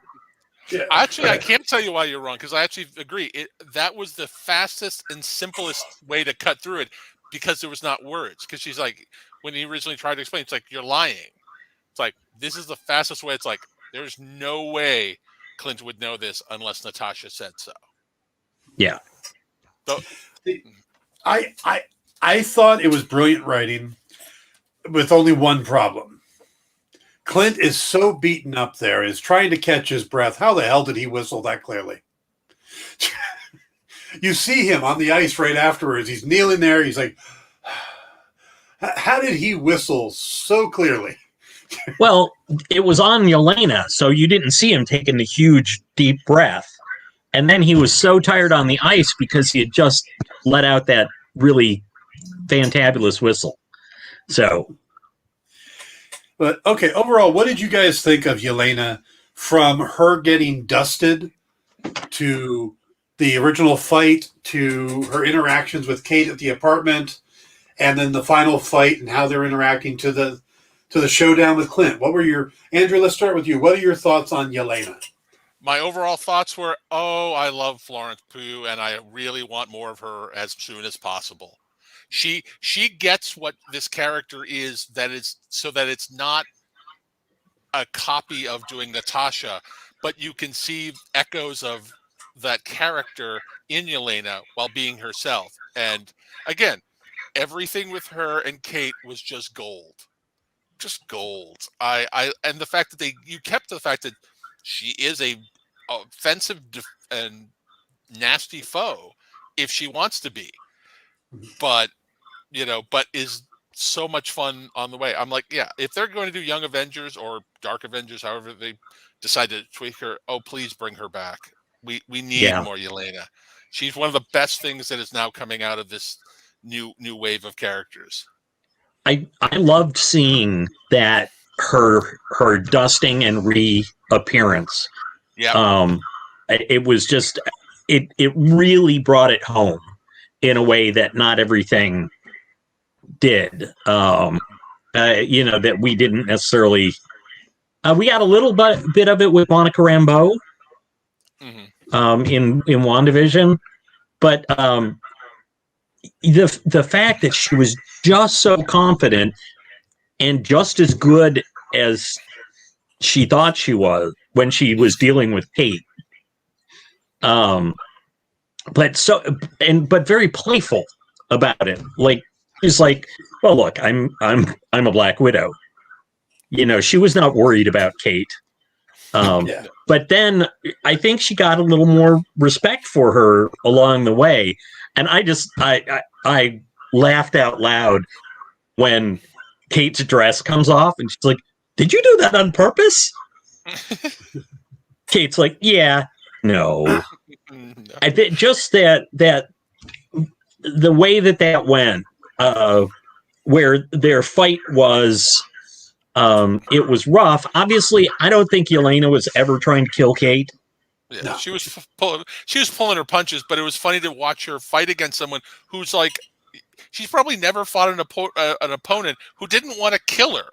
Yeah. Actually, I can't tell you why you're wrong, because I actually agree. That was the fastest and simplest way to cut through it, because there was not words. Because she's like, when he originally tried to explain, it's like, you're lying. It's like, this is the fastest way. It's like, there's no way Clint would know this unless Natasha said so. Yeah. So, I thought it was brilliant writing with only one problem. Clint is so beaten up there, is trying to catch his breath. How the hell did he whistle that clearly? You see him on the ice right afterwards. He's kneeling there. He's like, how did he whistle so clearly? Well, it was on Yelena, so you didn't see him taking the huge, deep breath. And then he was so tired on the ice because he had just let out that really fantabulous whistle. So, but okay, overall, what did you guys think of Yelena, from her getting dusted to the original fight to her interactions with Kate at the apartment, and then the final fight and how they're interacting to the showdown with Clint? What were Andrew, let's start with you. What are your thoughts on Yelena? My overall thoughts were, I love Florence Pugh, and I really want more of her as soon as possible. She gets what this character is, so that it's not a copy of doing Natasha, but you can see echoes of that character in Yelena while being herself. And again, everything with her and Kate was just gold. Just gold. And the fact that you kept the fact that she is a offensive and nasty foe if she wants to be, but is so much fun on the way. I'm like, yeah, if they're going to do Young Avengers or Dark Avengers, however they decide to tweak her, oh, please bring her back. We need more Yelena. She's one of the best things that is now coming out of this new wave of characters. I loved seeing that her dusting and reappearance. Yeah. It was just it really brought it home in a way that not everything did. That we didn't necessarily. We got a little bit of it with Monica Rambeau. In WandaVision, but the fact that she was just so confident and just as good as she thought she was when she was dealing with Kate, but very playful about it. Like she's like, well, look, I'm a Black Widow. She was not worried about Kate. But then I think she got a little more respect for her along the way. And I laughed out loud when Kate's dress comes off and she's like, did you do that on purpose? Kate's like, yeah, no. I think just that the way that went, where their fight was, it was rough. Obviously, I don't think Yelena was ever trying to kill Kate. Yeah, no. She was pulling her punches, but it was funny to watch her fight against someone who's like, she's probably never fought an opponent who didn't want to kill her.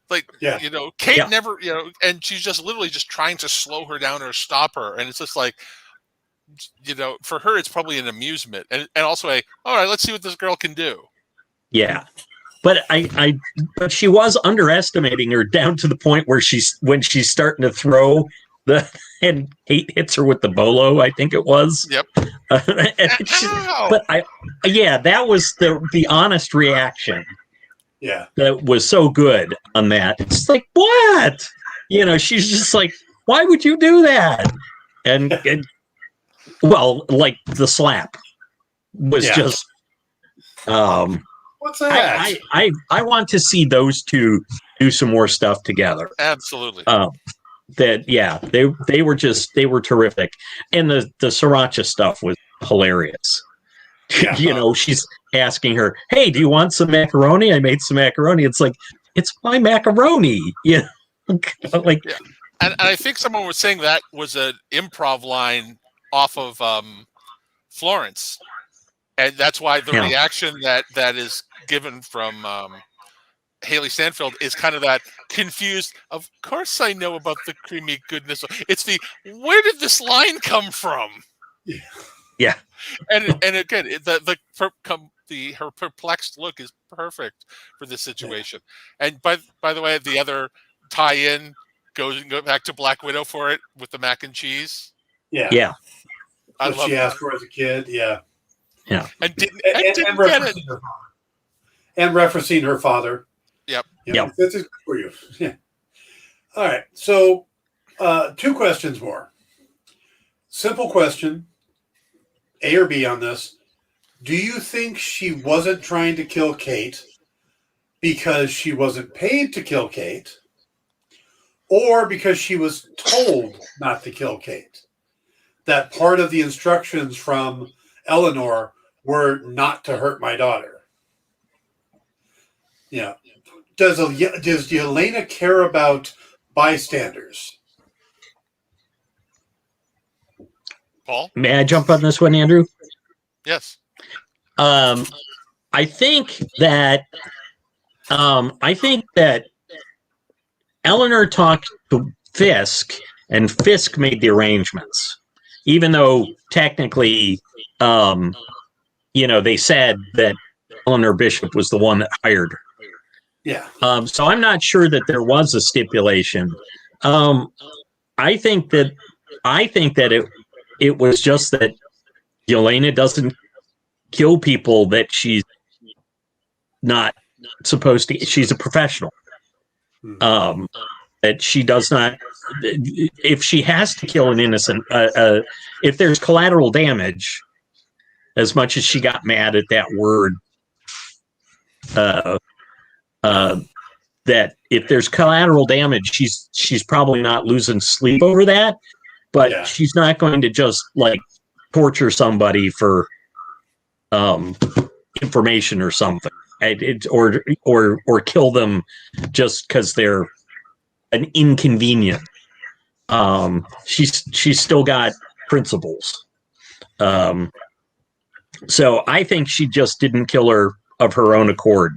Like, Kate never, and she's just literally just trying to slow her down or stop her. And it's just like, for her, it's probably an amusement. And also all right, let's see what this girl can do. Yeah. But but she was underestimating her down to the point where when she's starting to throw and Kate hits her with the bolo, I think it was. Yep. That was the honest reaction. Yeah. That was so good on that. It's like, what? She's just like, why would you do that? And well, like the slap was just what's that? I want to see those two do some more stuff together. Absolutely. They were terrific, and the sriracha stuff was hilarious. Yeah. She's asking her, "Hey, do you want some macaroni? I made some macaroni." It's like, it's my macaroni. Like. Yeah. And I think someone was saying that was an improv line off of Florence. And that's why the reaction that is given from Haley Stanfield is kind of that confused. Of course, I know about the creamy goodness. It's where did this line come from? Yeah. And again, her perplexed look is perfect for this situation. And by the way, the other tie-in go back to Black Widow for it with the mac and cheese. Yeah. I love she asked for as a kid. Yeah. Yeah. And didn't get it. And referencing her father. Yep. That's good for you. Yeah. All right. So 2 questions more. Simple question. A or B on this. Do you think she wasn't trying to kill Kate because she wasn't paid to kill Kate, or because she was told not to kill Kate? That part of the instructions from Eleanor were not to hurt my daughter. Yeah. Does Yelena care about bystanders? Paul? May I jump on this one, Andrew? Yes. I think that Eleanor talked to Fisk, and Fisk made the arrangements, even though technically, they said that Eleanor Bishop was the one that hired her. Yeah. So I'm not sure that there was a stipulation. I think that it was just that Yelena doesn't kill people that she's not supposed to. She's a professional. That she does not if she has to kill an innocent, if there's collateral damage, as much as she got mad at that word, that if there's collateral damage, she's probably not losing sleep over that, but she's not going to just like torture somebody for information or something, or kill them just because they're an inconvenient. She's still got principles. So I think she just didn't kill her of her own accord.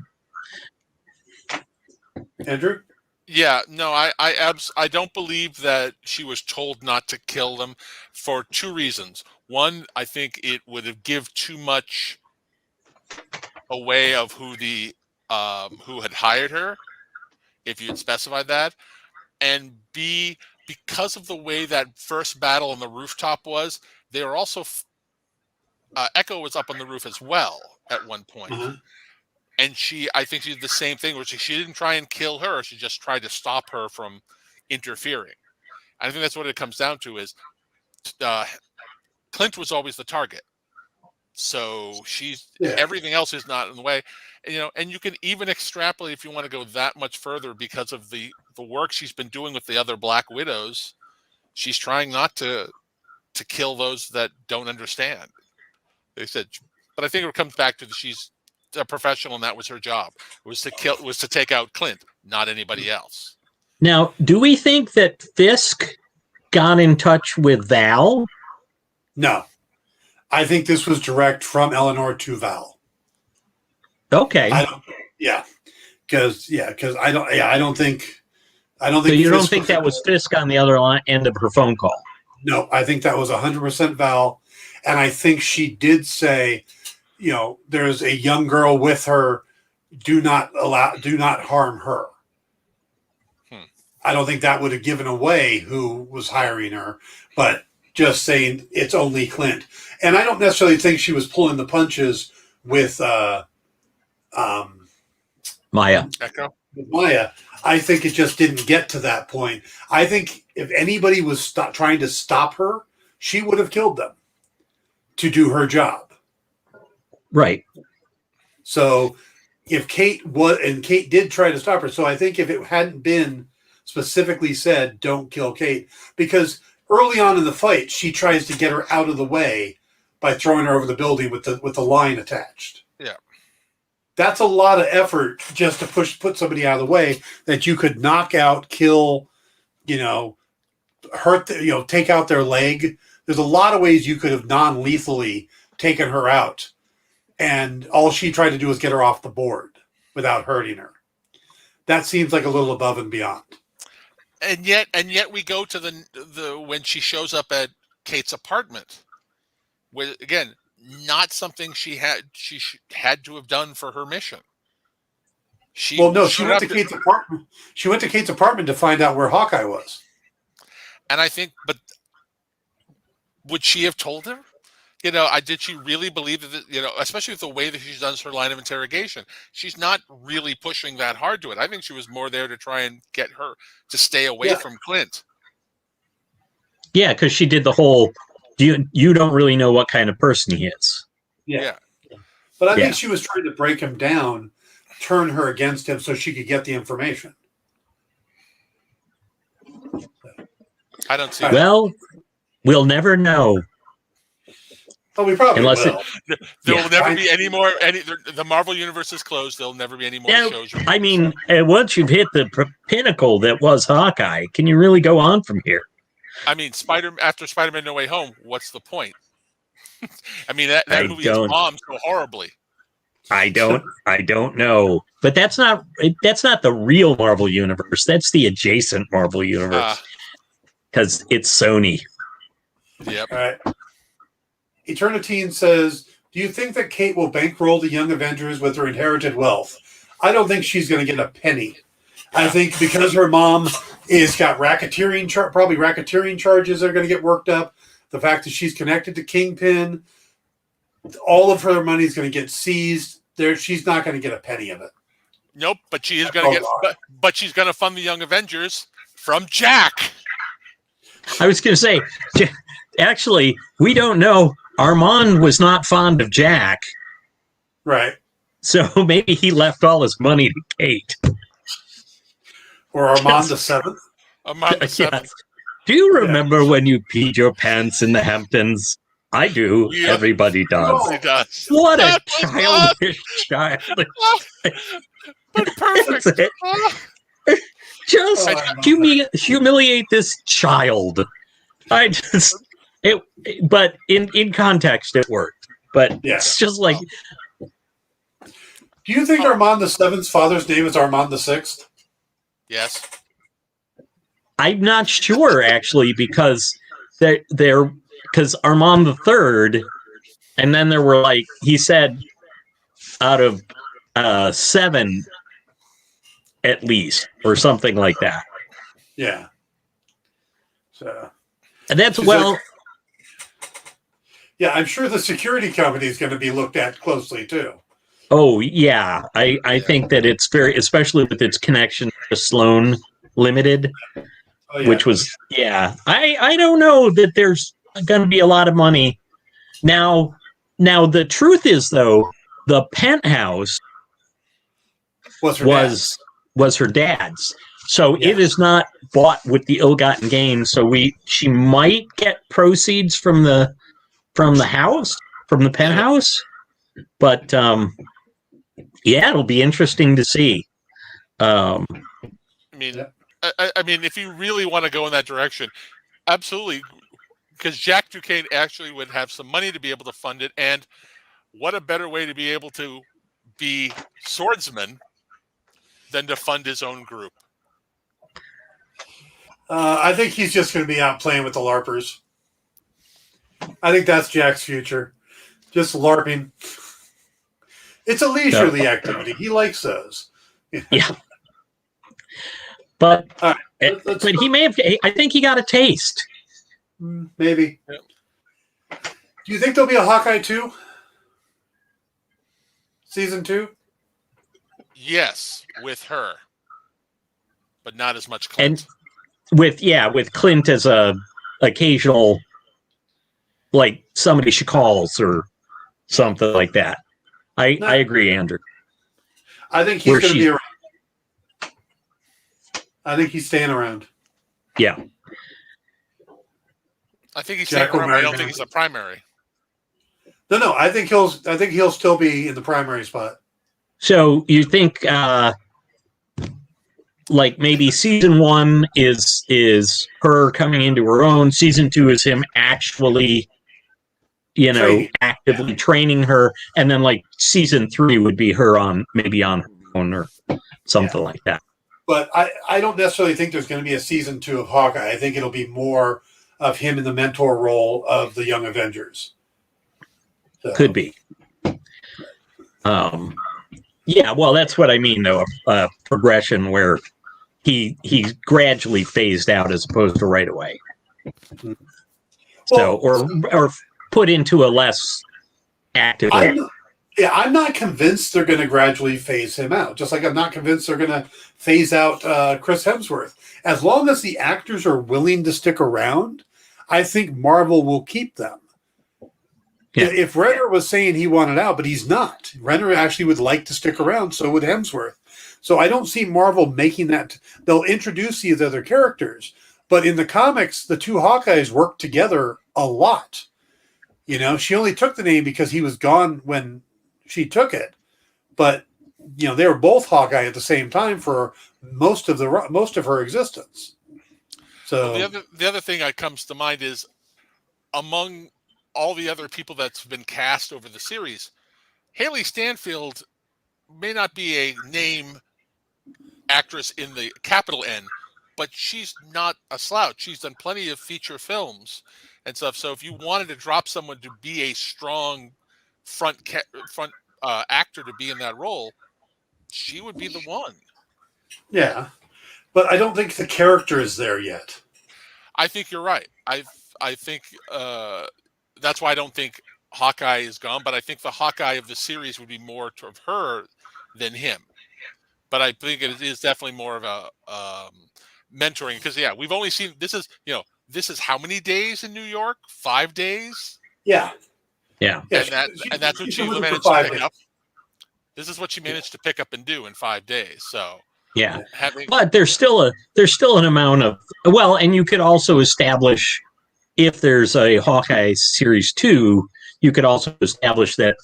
Andrew? Yeah, no, I don't believe that she was told not to kill them for two reasons. One, I think it would have give too much away of who had hired her if you had specified that, and B, because of the way that first battle on the rooftop was, they were also Echo was up on the roof as well at one point. And I think she did the same thing, where she didn't try and kill her. She just tried to stop her from interfering. I think that's what it comes down to is Clint was always the target. So everything else is not in the way. And you can even extrapolate if you want to go that much further because of the work she's been doing with the other Black Widows. She's trying not to kill those that don't understand. They said, but I think it comes back to she's a professional, and that was her job. Was to take out Clint, not anybody else. Now, do we think that Fisk got in touch with Val? No, I think this was direct from Eleanor to Val. Okay. Because I don't think. So you don't think that was Fisk on the other end of her phone call? No, I think that was 100% Val, and I think she did say, there's a young girl with her. Do not harm her. I don't think that would have given away who was hiring her, but just saying it's only Clint. And I don't necessarily think she was pulling the punches with Maya. Echo? With Maya. I think it just didn't get to that point. I think if anybody was trying to stop her, she would have killed them to do her job. Right. So if Kate did try to stop her. So I think if it hadn't been specifically said, don't kill Kate, because early on in the fight, she tries to get her out of the way by throwing her over the building with the line attached. Yeah. That's a lot of effort just to put somebody out of the way that you could knock out, kill, hurt, take out their leg. There's a lot of ways you could have non-lethally taken her out. And all she tried to do was get her off the board without hurting her. That seems like a little above and beyond. And yet we go to the when she shows up at Kate's apartment, where again, not something she had to have done for her mission. She went to Kate's apartment. She went to Kate's apartment to find out where Hawkeye was. And I think, but would she have told her? Did she really believe that, especially with the way that she does her line of interrogation, she's not really pushing that hard to it. I think she was more there to try and get her to stay away from Clint. Yeah, because she did the whole, you don't really know what kind of person he is. Yeah. But I think she was trying to break him down, turn her against him so she could get the information. I don't see Well, we'll never know. Oh, we probably will. There will never be any more. The Marvel Universe is closed. There'll never be any more shows. I mean, once you've hit the pinnacle that was Hawkeye, can you really go on from here? I mean, after Spider-Man: No Way Home, what's the point? I mean, that movie is bombed so horribly. I don't know, but that's not the real Marvel Universe. That's the adjacent Marvel Universe because it's Sony. Yep. All right. Eternitine says, do you think that Kate will bankroll the Young Avengers with her inherited wealth? I don't think she's going to get a penny. I think because her mom is got probably racketeering charges that are going to get worked up, the fact that she's connected to Kingpin, all of her money is going to get seized. She's not going to get a penny of it. Nope, but she is going to she's going to fund the Young Avengers from Jack. I was going to say, actually, we don't know. Armand was not fond of Jack. Right. So maybe he left all his money to Kate. Or Armand the Seventh. Armand the Seventh. Yes. Do you remember when you peed your pants in the Hamptons? I do. Yeah. Everybody does. He does. What a That was childish child. But perfect. That's it. Just humiliate this child. But in context, it worked. But it's just like. Do you think Armand the Seventh's father's name is Armand the Sixth? Yes. I'm not sure actually because because Armand the Third, and then there were he said out of 7 at least or something like that. Yeah. So. And that's yeah, I'm sure the security company is going to be looked at closely too. Oh yeah, I think that it's very, especially with its connection to Sloan Limited, which was I don't know that there's going to be a lot of money. Now the truth is though, the penthouse was her dad's, so it is not bought with the ill-gotten gains. So she might get proceeds from the house, from the penthouse, but it'll be interesting to see. I mean, if you really want to go in that direction, absolutely, because Jack Duquesne actually would have some money to be able to fund it, and what a better way to be able to be swordsman than to fund his own group. I think he's just going to be out playing with the LARPers. I think that's Jack's future. Just LARPing. It's a leisurely activity. He likes those. Yeah. But but he may have. I think he got a taste. Maybe. Yeah. Do you think there'll be a Hawkeye 2? Season 2? Yes, with her, but not as much Clint. And with Clint as a occasional, like somebody she calls or something like that. I agree, Andrew. I think he's going to be around. I think he's staying around. Yeah. I think he's staying around, but I don't think he's a primary. No. I think he'll still be in the primary spot. So you think maybe season 1 is her coming into her own, season 2 is him actually actively training her, and then season 3 would be her on her own or something like that. But I don't necessarily think there's going to be a season 2 of Hawkeye. I think it'll be more of him in the mentor role of the Young Avengers. So. Could be. Yeah, well, that's what I mean, though, a progression where he's gradually phased out as opposed to right away. So, or put into a less active role. I'm not convinced they're going to gradually phase him out. Just like I'm not convinced they're going to phase out Chris Hemsworth. As long as the actors are willing to stick around, I think Marvel will keep them. Yeah. If Renner was saying he wanted out, but he's not. Renner actually would like to stick around, so would Hemsworth. So I don't see Marvel making that. They'll introduce these other characters, but in the comics, the two Hawkeyes work together a lot. She only took the name because he was gone when she took it, but they were both Hawkeye at the same time for most of her existence. So the other thing that comes to mind is among all the other people that's been cast over the series, Haley Stanfield may not be a name actress in the capital N, but she's not a slouch. She's done plenty of feature films and stuff. So if you wanted to drop someone to be a strong front actor to be in that role, she would be the one. Yeah, but I don't think the character is there yet. I think you're right. I think that's why I don't think Hawkeye is gone, but I think the Hawkeye of the series would be more of her than him. But I think it is definitely more of a mentoring because, we've only seen this is, this is how many days in New York? 5 days? Yeah. Yeah. Yeah. And that's what she looking for managed to 5 pick days. up. This is what she managed to pick up and do in 5 days. So Yeah. having But there's still an amount of, well, and you could also establish, if there's a Hawkeye series 2, you could also establish that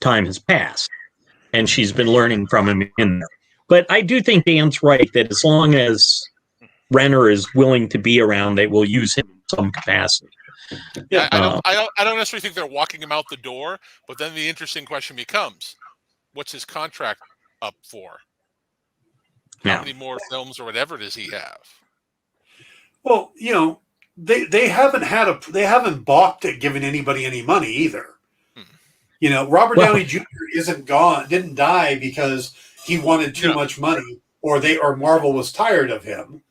time has passed and she's been learning from him in there. But I do think Dan's right that as long as Renner is willing to be around, they will use him in some capacity. Yeah, I don't necessarily think they're walking him out the door, but then the interesting question becomes, what's his contract up for? How many more films or whatever does he have? Well, they haven't balked at giving anybody any money either. Robert Downey Jr. didn't die because he wanted too much money or Marvel was tired of him.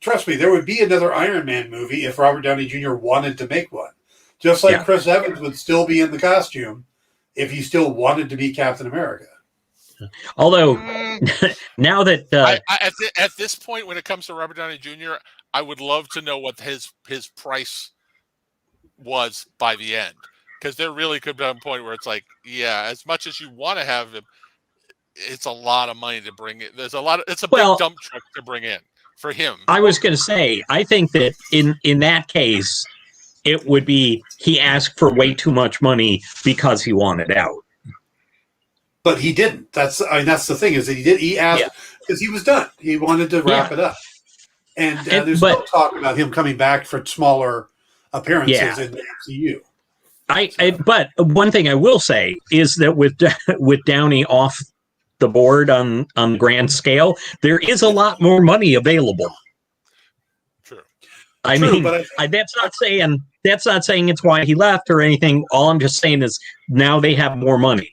Trust me, there would be another Iron Man movie if Robert Downey Jr. wanted to make one. Just like Chris Evans would still be in the costume if he still wanted to be Captain America. Although, now that at this point, when it comes to Robert Downey Jr., I would love to know what his price was by the end, because there really could be a point where it's like, yeah, as much as you want to have him, it's a lot of money to bring it. It's a big dump truck to bring in for him. I was going to say, I think that in that case, it would be he asked for way too much money because he wanted out. But he didn't. That's the thing is that he did. He asked because he was done. He wanted to wrap it up. And there's no talk about him coming back for smaller appearances in the MCU. But one thing I will say is that with Downey off the board on grand scale, there is a lot more money available. True. I mean, that's not saying it's why he left or anything. All I'm just saying is now they have more money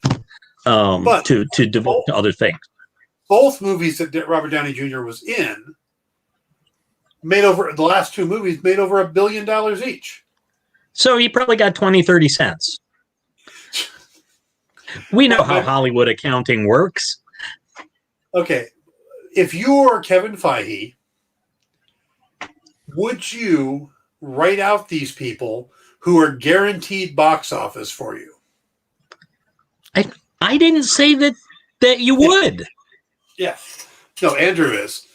to devote to other things. Both movies that Robert Downey Jr. was in the last 2 movies made over $1 billion each. So he probably got 20-30 cents. We know how Hollywood accounting works. Okay. If you were Kevin Feige, would you write out these people who are guaranteed box office for you? I didn't say that you would. Yeah. No, Andrew is.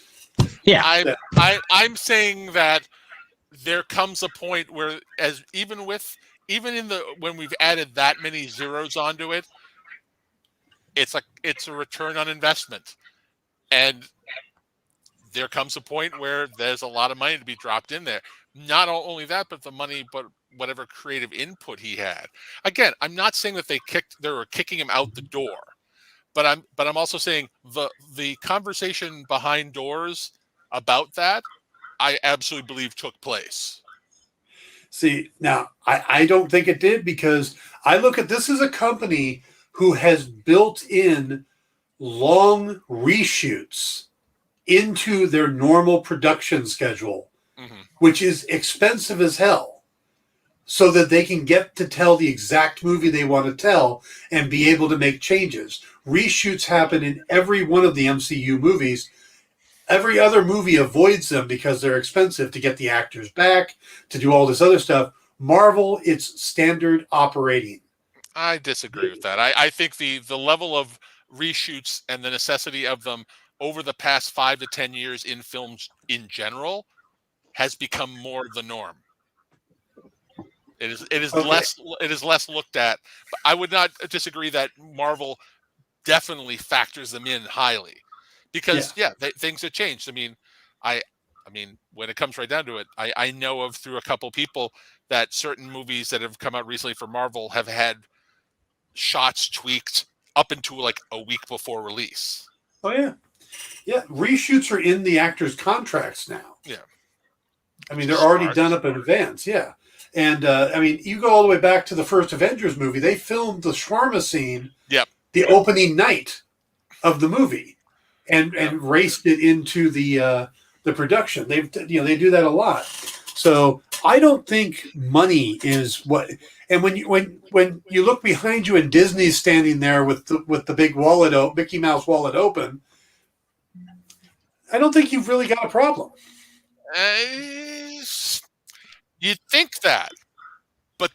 Yeah. I'm saying that there comes a point where, when we've added that many zeros onto it, it's a return on investment. And there comes a point where there's a lot of money to be dropped in there. Not only that, but the money, but whatever creative input he had. Again, I'm not saying that they were kicking him out the door, but I'm also saying the conversation behind doors about that, I absolutely believe took place. See, now I don't think it did, because I look at this as a company who has built in long reshoots into their normal production schedule, which is expensive as hell, so that they can get to tell the exact movie they want to tell and be able to make changes. Reshoots happen in every one of the MCU movies. Every other movie avoids them because they're expensive to get the actors back, to do all this other stuff. Marvel, it's standard operating. I disagree with that. I think the level of reshoots and the necessity of them over the past 5 to 10 years in films in general has become more the norm. It is less looked at. But I would not disagree that Marvel definitely factors them in highly, because things have changed. I mean, when it comes right down to it, I know of through a couple people that certain movies that have come out recently for Marvel have had shots tweaked up into like a week before release. Oh yeah. Yeah. Reshoots are in the actors' contracts now. Yeah. I mean, they're already done up in advance. Yeah. And you go all the way back to the first Avengers movie. They filmed the shawarma scene the opening night of the movie and raced it into the production. They do that a lot. So I don't think money is what. And when you look behind you and Disney's standing there with the big wallet, Mickey Mouse wallet open, I don't think you've really got a problem. You'd think that, but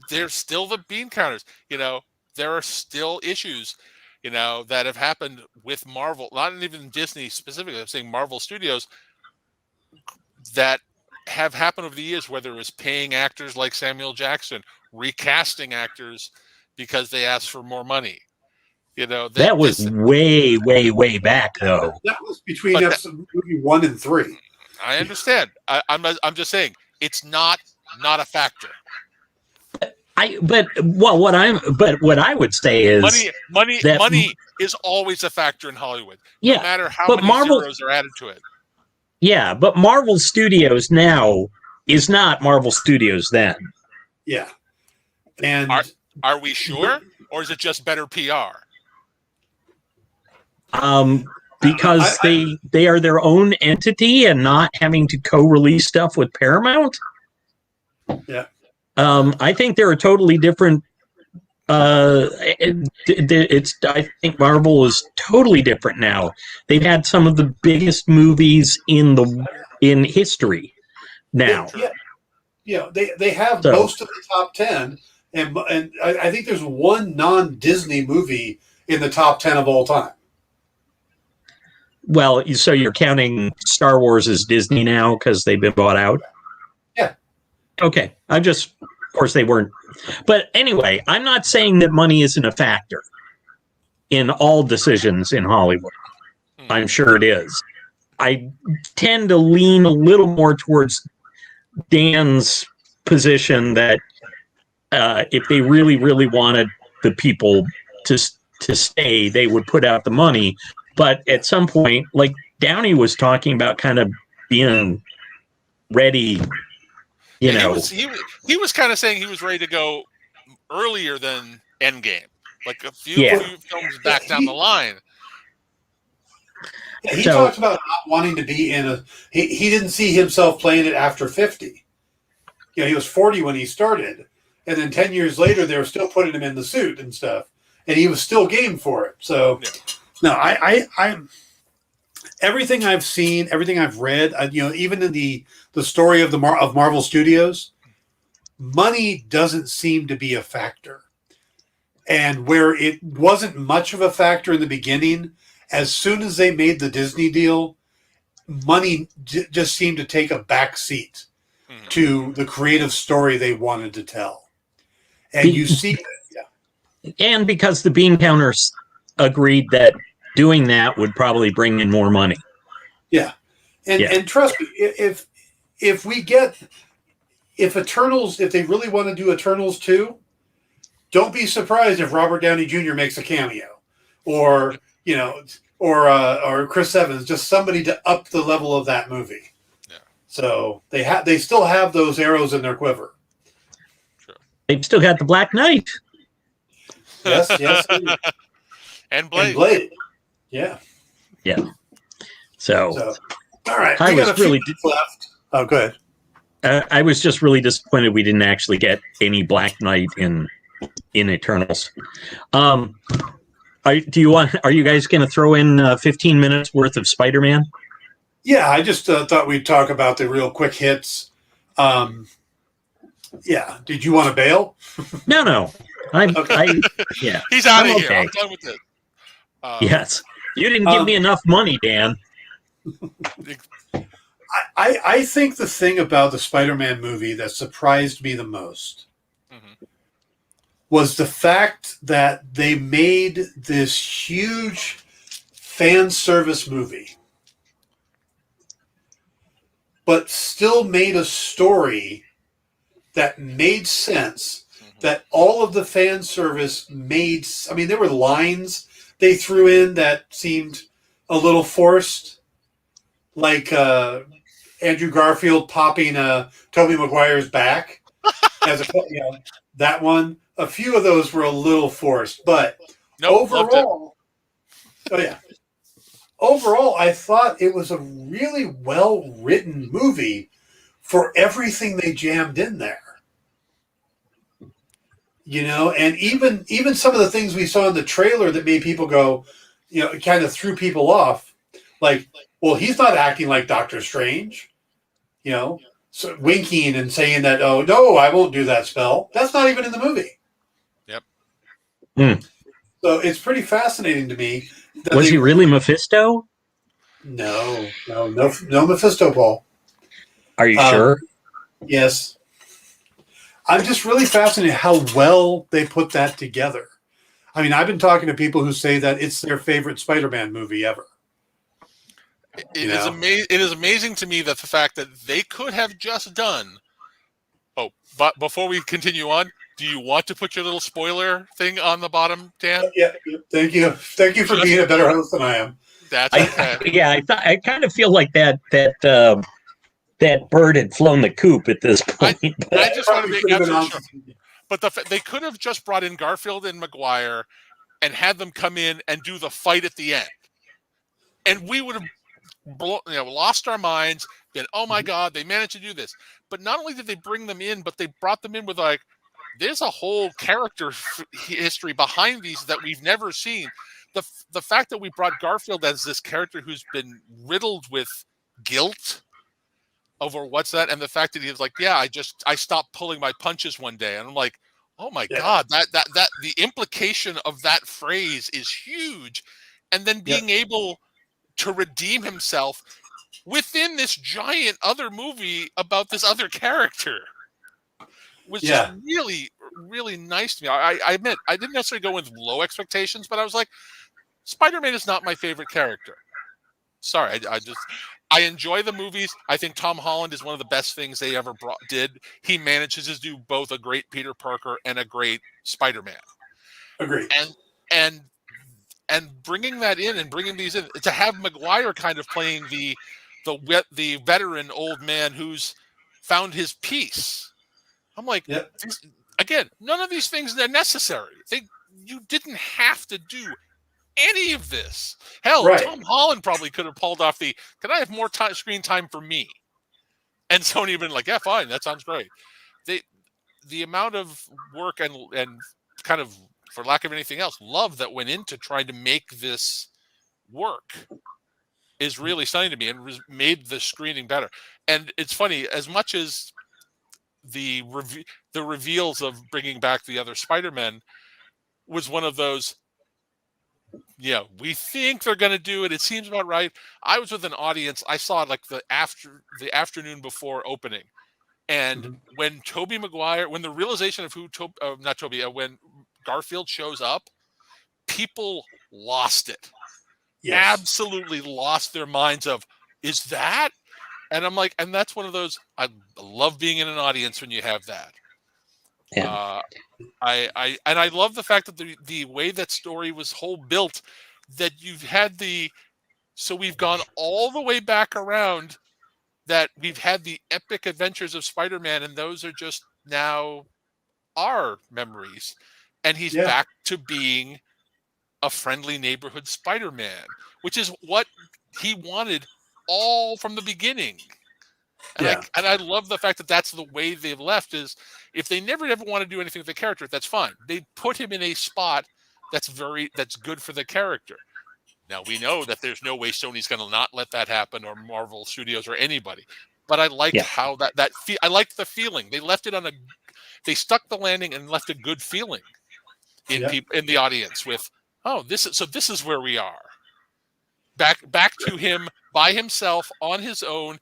they're still the bean counters. There are still issues, that have happened with Marvel, not even Disney specifically. I'm saying Marvel Studios that have happened over the years, whether it was paying actors like Samuel Jackson, recasting actors because they asked for more money. That was way, way, way back, though. That was between movie 1 and 3. I understand. I'm just saying it's not a factor. What I would say is money is always a factor in Hollywood. Yeah, no matter how many zeros are added to it. Yeah, but Marvel Studios now is not Marvel Studios then. Yeah, and are we sure, or is it just better PR? Because they are their own entity and not having to co-release stuff with Paramount. Yeah. I think they're a totally different. I think Marvel is totally different now. They've had some of the biggest movies in history now. Yeah, they have most of the top 10, and I think there's one non-Disney movie in the top 10 of all time. Well, so you're counting Star Wars as Disney now because they've been bought out? Yeah. Okay. Of course they weren't. But anyway, I'm not saying that money isn't a factor in all decisions in Hollywood. I'm sure it is. I tend to lean a little more towards Dan's position that if they really, really wanted the people to stay, they would put out the money. But at some point, like Downey was talking about kind of being ready, He was kind of saying he was ready to go earlier than Endgame, like a few films back down the line. Yeah, he talked about not wanting to be in he didn't see himself playing it after 50. He was 40 when he started, and then 10 years later they were still putting him in the suit and stuff, and he was still game for it. So. Yeah. No, I'm everything I've seen, everything I've read, even in the story of of Marvel Studios, money doesn't seem to be a factor. And where it wasn't much of a factor in the beginning, as soon as they made the Disney deal, money just seemed to take a back seat to the creative story they wanted to tell. And you see that, And because the bean counters agreed that doing that would probably bring in more money. Yeah. And trust me, if Eternals, if they really want to do Eternals 2, don't be surprised if Robert Downey Jr. makes a cameo, or Chris Evans, just somebody to up the level of that movie. Yeah. So they still have those arrows in their quiver. Sure. They've still got the Black Knight. Yes. And Blade. Yeah. So all right. I was really left. Oh, go ahead. I was just really disappointed we didn't actually get any Black Knight in Eternals. Are you guys going to throw in 15 minutes worth of Spider-Man? Yeah, I just thought we'd talk about the real quick hits. Yeah. Did you want to bail? No. Yeah. He's out of here. I'm done with it. Yes. You didn't give me enough money, Dan. I think the thing about the Spider-Man movie that surprised me the most was the fact that they made this huge fan service movie, but still made a story that made sense, that all of the fan service made. I mean, there were lines they threw in that seemed a little forced, like Andrew Garfield popping Tobey Maguire's back as that one. A few of those were a little forced, but overall, I thought it was a really well-written movie for everything they jammed in there. And even some of the things we saw in the trailer that made people go, it kind of threw people off. Like, well, he's not acting like Doctor Strange, winking and saying that, oh, no, I won't do that spell. That's not even in the movie. Yep. So it's pretty fascinating to me. Was he really Mephisto? No Mephisto, Paul. Are you sure? Yes. I'm just really fascinated how well they put that together. I mean, I've been talking to people who say that it's their favorite Spider-Man movie ever. It is amazing to me that the fact that they could have just done. Oh, but before we continue on, do you want to put your little spoiler thing on the bottom, Dan? Yeah. Thank you for being a better host than I am. That's okay. I kind of feel like that bird had flown the coop at this point. I just want to make absolutely sure. But they could have just brought in Garfield and Maguire and had them come in and do the fight at the end, and we would have lost our minds. Been, oh my God, they managed to do this. But not only did they bring them in, but they brought them in with like, there's a whole character history behind these that we've never seen. The fact that we brought Garfield as this character who's been riddled with guilt over what's that, and the fact that he was like, yeah, I stopped pulling my punches one day, and I'm like, oh my God, that the implication of that phrase is huge, and then being able to redeem himself within this giant other movie about this other character was just really, really nice to me. I admit I didn't necessarily go with low expectations, but I was like, Spider-Man is not my favorite character. Sorry, I enjoy the movies. I think Tom Holland is one of the best things they ever did. He manages to do both a great Peter Parker and a great Spider-Man. Agreed. And bringing that in and bringing these in to have Maguire kind of playing the veteran old man who's found his peace. I'm like, again, none of these things are necessary. You didn't have to do any of this. Hell, Tom Holland probably could have pulled off can I have more screen time for me? And Sony had been like, yeah, fine, that sounds great. The amount of work and kind of, for lack of anything else, love that went into trying to make this work is really stunning to me and made the screening better. And it's funny, as much as the reveals of bringing back the other Spider-Men was one of those, we think they're going to do it. It seems about right. I was with an audience. I saw it like the afternoon before opening. And when Tobey Maguire, when the realization of when Garfield shows up, people lost it. Yes. Absolutely lost their minds of, is that? And I'm like, and that's one of those, I love being in an audience when you have that. Yeah. I love the fact that the way that story was built, that you've had so we've gone all the way back around, that we've had the epic adventures of Spider-Man, and those are just now our memories. And he's back to being a friendly neighborhood Spider-Man, which is what he wanted all from the beginning. And I love the fact that that's the way they've left, is if they never ever want to do anything with the character, that's fine. They put him in a spot that's good for the character. Now we know that there's no way Sony's going to not let that happen, or Marvel Studios, or anybody. But I liked how I liked the feeling. They left it they stuck the landing and left a good feeling in the audience with, this is where we are. Back to him by himself on his own,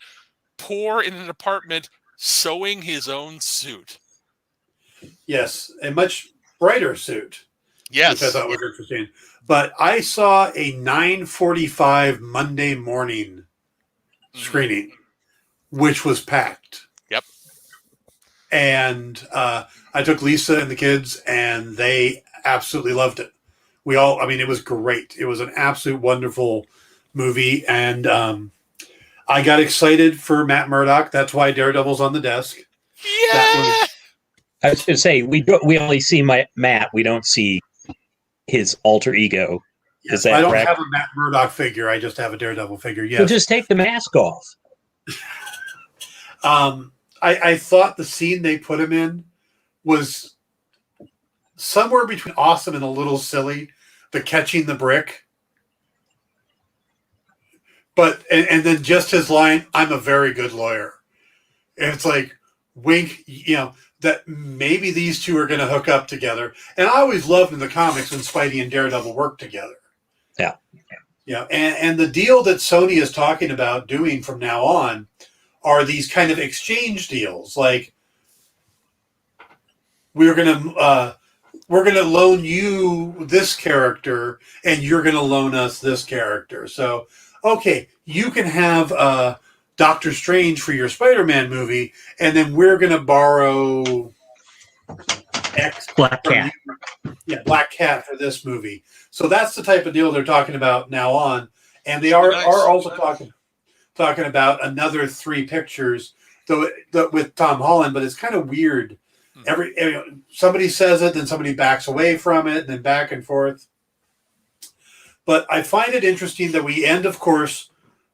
poor in an apartment, sewing his own suit. Yes, a much brighter suit. Yes, which I thought was interesting. But I saw a 9:45 Monday morning screening, which was packed. Yep. And I took Lisa and the kids, and they absolutely loved it. It was great. It was an absolute wonderful movie, and I got excited for Matt Murdock. That's why Daredevil's on the desk. Yeah. I was going to say, we only see Matt. We don't see his alter ego. Yes, I don't have a Matt Murdock figure. I just have a Daredevil figure. Yes. So just take the mask off. I thought the scene they put him in was somewhere between awesome and a little silly. The catching the brick. But and then just his line, "I'm a very good lawyer." And it's like, wink, that maybe these two are going to hook up together. And I always loved in the comics when Spidey and Daredevil worked together. Yeah. And the deal that Sony is talking about doing from now on are these kind of exchange deals. Like, we're gonna loan you this character, and you're gonna loan us this character. So, okay, you can have Doctor Strange for your Spider-Man movie, and then we're gonna borrow X Black from Cat. you. Black Cat for this movie. So that's the type of deal they're talking about now on, and they are also talking about another 3 pictures, though with Tom Holland. But it's kind of weird. Somebody says it, then somebody backs away from it, and then back and forth. But I find it interesting that we end, of course,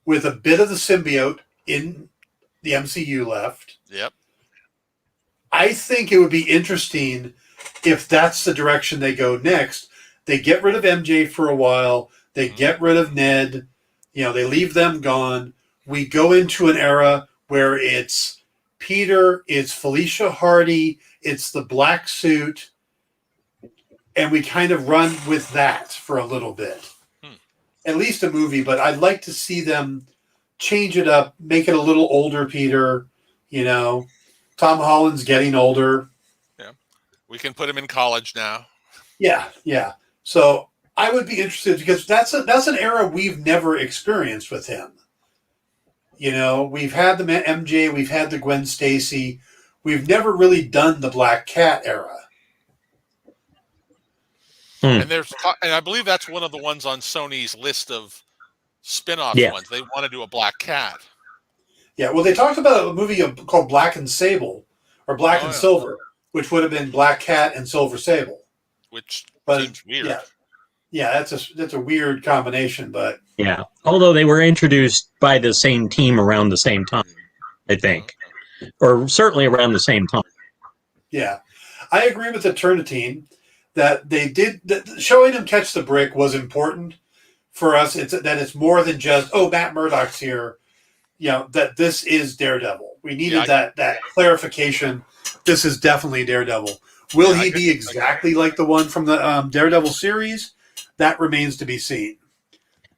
with a bit of the symbiote in the MCU left. Yep. I think it would be interesting if that's the direction they go next. They get rid of MJ for a while. They get rid of Ned. They leave them gone. We go into an era where it's Peter, it's Felicia Hardy, it's the black suit, and we kind of run with that for a little bit. At least a movie, but I'd like to see them change it up, make it a little older Peter. Tom Holland's getting older. Yeah. We can put him in college now. Yeah. So I would be interested, because that's an era we've never experienced with him. We've had the MJ, we've had the Gwen Stacy. We've never really done the Black Cat era. And I believe that's one of the ones on Sony's list of spin-off ones. They want to do a Black Cat. Yeah, well, they talked about a movie called Black and Sable, or Black and Silver, which would have been Black Cat and Silver Sable. Which seems weird. Yeah, that's a weird combination, but yeah. Although they were introduced by the same team around the same time, I think, or certainly around the same time. Yeah, I agree with the Turnitine that they did. That showing him catch the brick was important for us. It's more than just Matt Murdock's here. That this is Daredevil. We needed that clarification. This is definitely Daredevil. Will he be exactly like the one from the Daredevil series? That remains to be seen.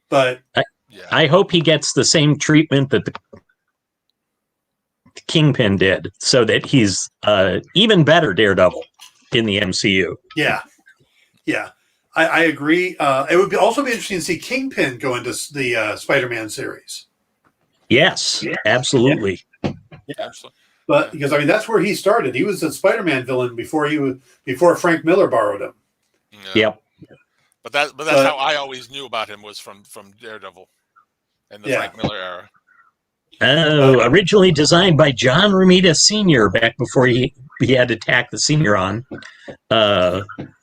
But I hope he gets the same treatment that the Kingpin did, so that he's even better Daredevil in the MCU. Yeah. I agree. It would also be interesting to see Kingpin go into the Spider-Man series. Yes, absolutely. Yeah. Absolutely. But because that's where he started. He was a Spider-Man villain before Frank Miller borrowed him. Yep. But that's how I always knew about him, was from Daredevil and the Frank Miller era. Oh, originally designed by John Romita Sr. back before he had attacked the Senior on.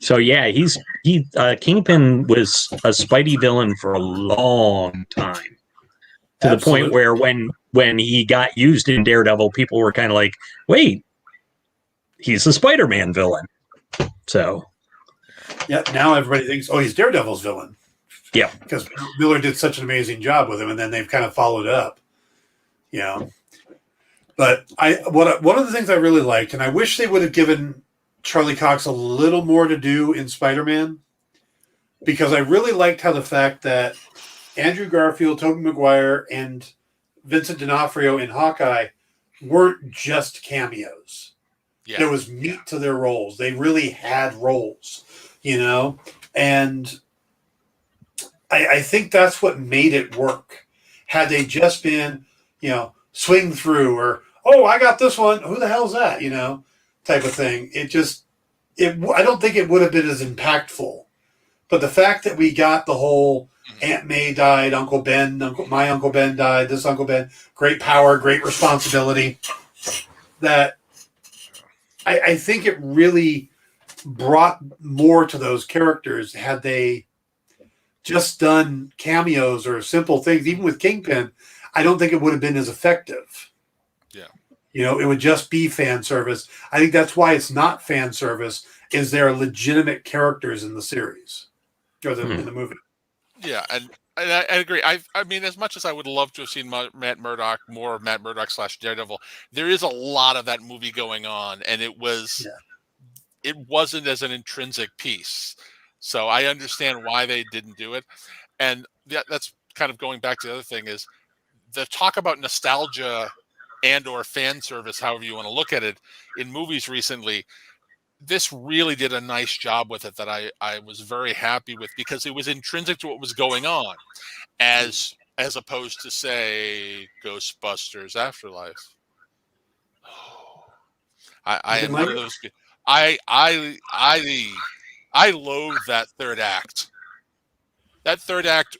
So yeah, Kingpin was a Spidey villain for a long time. To the point where when he got used in Daredevil, people were kind of like, wait, he's a Spider-Man villain. So yeah, now everybody thinks, he's Daredevil's villain. Yeah. Because Miller did such an amazing job with him, and then they've kind of followed up. But one of the things I really liked, and I wish they would have given Charlie Cox a little more to do in Spider-Man, because I really liked how the fact that Andrew Garfield, Tobey Maguire, and Vincent D'Onofrio in Hawkeye weren't just cameos. Yeah. There was meat to their roles. They really had roles, and I think that's what made it work. Had they just been, swing through, or, I got this one, who the hell's that, type of thing. I don't think it would have been as impactful. But the fact that we got the whole Aunt May died, Uncle Ben, my Uncle Ben died, this Uncle Ben, great power, great responsibility, that I think it really brought more to those characters had they just done cameos or simple things. Even with Kingpin, I don't think it would have been as effective. Yeah. It would just be fan service. I think that's why it's not fan service, is there are legitimate characters in the series or in the movie. Yeah, and I agree. I mean, as much as I would love to have seen Matt Murdock, more of Matt Murdock / Daredevil, there is a lot of that movie going on, and it wasn't as an intrinsic piece. So I understand why they didn't do it, and that's kind of going back to the other thing is the talk about nostalgia and or fan service, however you want to look at it, in movies recently. This really did a nice job with it that I was very happy with because it was intrinsic to what was going on, as opposed to say Ghostbusters Afterlife. I am one of those. I loathe that third act. That third act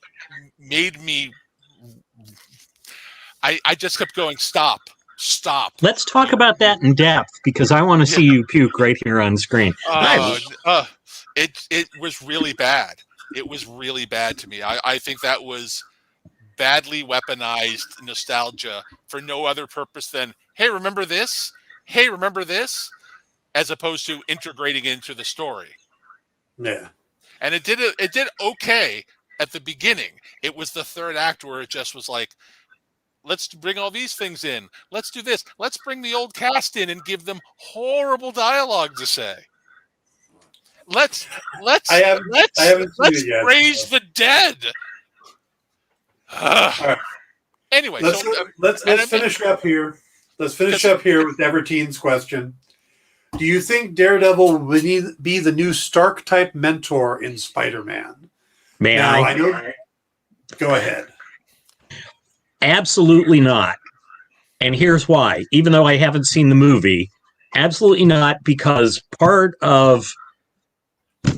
made me. I just kept going. Stop. Let's talk about that in depth because I want to see you puke right here on screen. It was really bad. It was really bad to me. I think that was badly weaponized nostalgia for no other purpose than, hey, remember this? Hey, remember this? As opposed to integrating into the story. Yeah. And it did okay at the beginning. It was the third act where it just was like, let's bring all these things in. Let's do this. Let's bring the old cast in and give them horrible dialogue to say. Let's raise the dead. Right. Anyway, let's finish up here. Let's finish up here with Everteen's question. Do you think Daredevil will be the new Stark type mentor in Spider-Man? I know. Go ahead. Absolutely not. And here's why. Even though I haven't seen the movie, absolutely not, because part of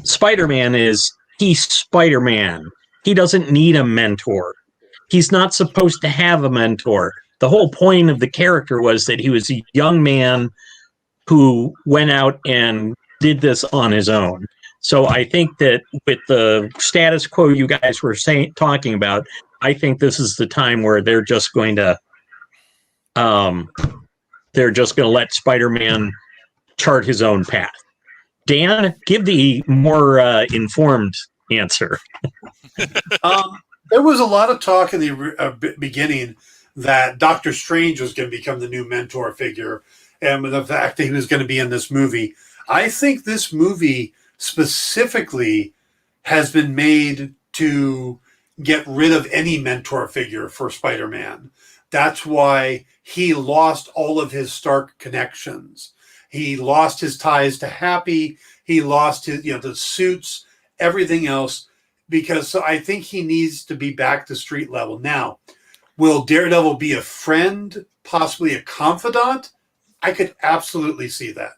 Spider-Man is he's Spider-Man. He doesn't need a mentor. He's not supposed to have a mentor. The whole point of the character was that he was a young man who went out and did this on his own. So I think that with the status quo you guys were talking about, I think this is the time where they're just going to let Spider-Man chart his own path. Dan, give the more informed answer. There was a lot of talk in the beginning that Doctor Strange was going to become the new mentor figure, and with the fact that he was going to be in this movie. I think this movie specifically has been made to get rid of any mentor figure for Spider-Man. That's why he lost all of his Stark connections. He lost his ties to Happy. He lost his, the suits, everything else, because I think he needs to be back to street level. Now, will Daredevil be a friend, possibly a confidant? I could absolutely see that.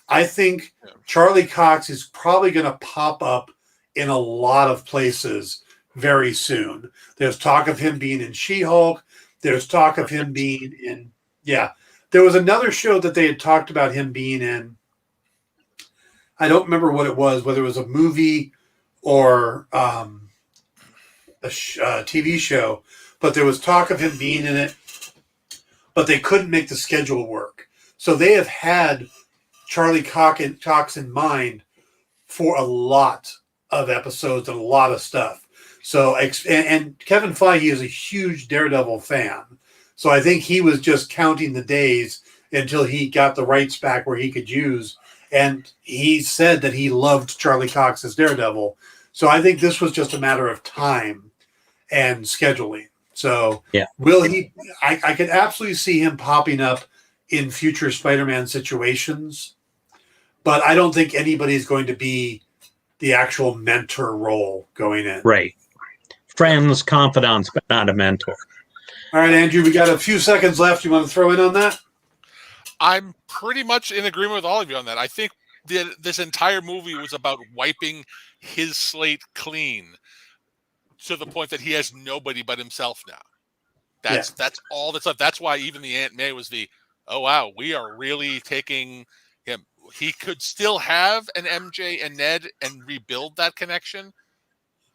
I think Charlie Cox is probably going to pop up in a lot of places very soon. There's talk of him being in She-Hulk. There's talk of him being in, There was another show that they had talked about him being in. I don't remember what it was, whether it was a movie or a TV show, but there was talk of him being in it, but they couldn't make the schedule work. So they have had Charlie Cox in mind for a lot of episodes and a lot of stuff. So, and Kevin Feige is a huge Daredevil fan. So I think he was just counting the days until he got the rights back where he could use. And he said that he loved Charlie Cox as Daredevil. So I think this was just a matter of time and scheduling. So will he? I could absolutely see him popping up in future Spider-Man situations, but I don't think anybody's going to be the actual mentor role going in. Right. Friends, confidants, but not a mentor. All right, Andrew, we got a few seconds left. You want to throw in on that? I'm pretty much in agreement with all of you on that. I think this entire movie was about wiping his slate clean to the point that he has nobody but himself now. That's all that's left. That's why even the Aunt May was oh wow, we are really taking him. He could still have an MJ and Ned and rebuild that connection.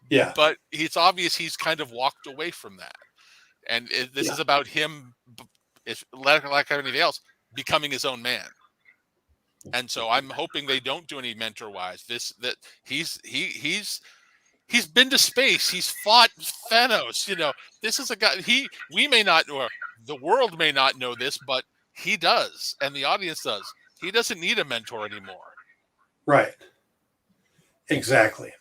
Yeah. But it's obvious he's kind of walked away from that. And this is about him, like anything else, becoming his own man. And so I'm hoping they don't do any mentor-wise. That he's He's been to space. He's fought Thanos. This is a guy. We may not, or the world may not know this, but he does, and the audience does. He doesn't need a mentor anymore. Right. Exactly.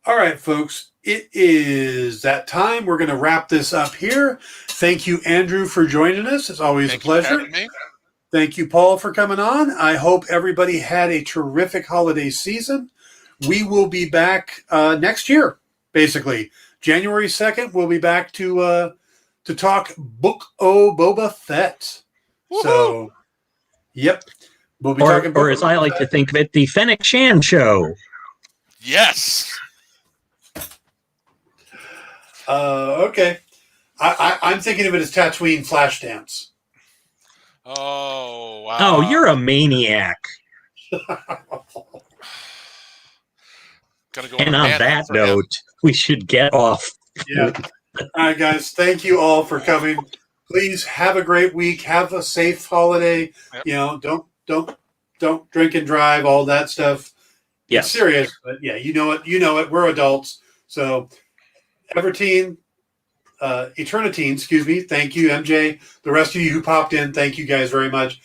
All right, folks. It is that time. We're going to wrap this up here. Thank you, Andrew, for joining us. It's always a pleasure. Thank you, Paul, for coming on. I hope everybody had a terrific holiday season. We will be back next year, basically. January 2nd, we'll be back to talk Book O Boba Fett. Woo-hoo! So, yep. We'll be talking or as I like to think of it, the Fennec Shan Show. Yes. Okay. I'm thinking of it as Tatooine Flashdance. Oh, wow. Oh, you're a maniac. And on that note, we should get off. Yeah. All right, guys. Thank you all for coming. Please have a great week. Have a safe holiday. Yep. Don't drink and drive. All that stuff. Yes. It's serious, but yeah, you know it. We're adults. So, Eternitine, excuse me. Thank you, MJ. The rest of you who popped in, thank you guys very much.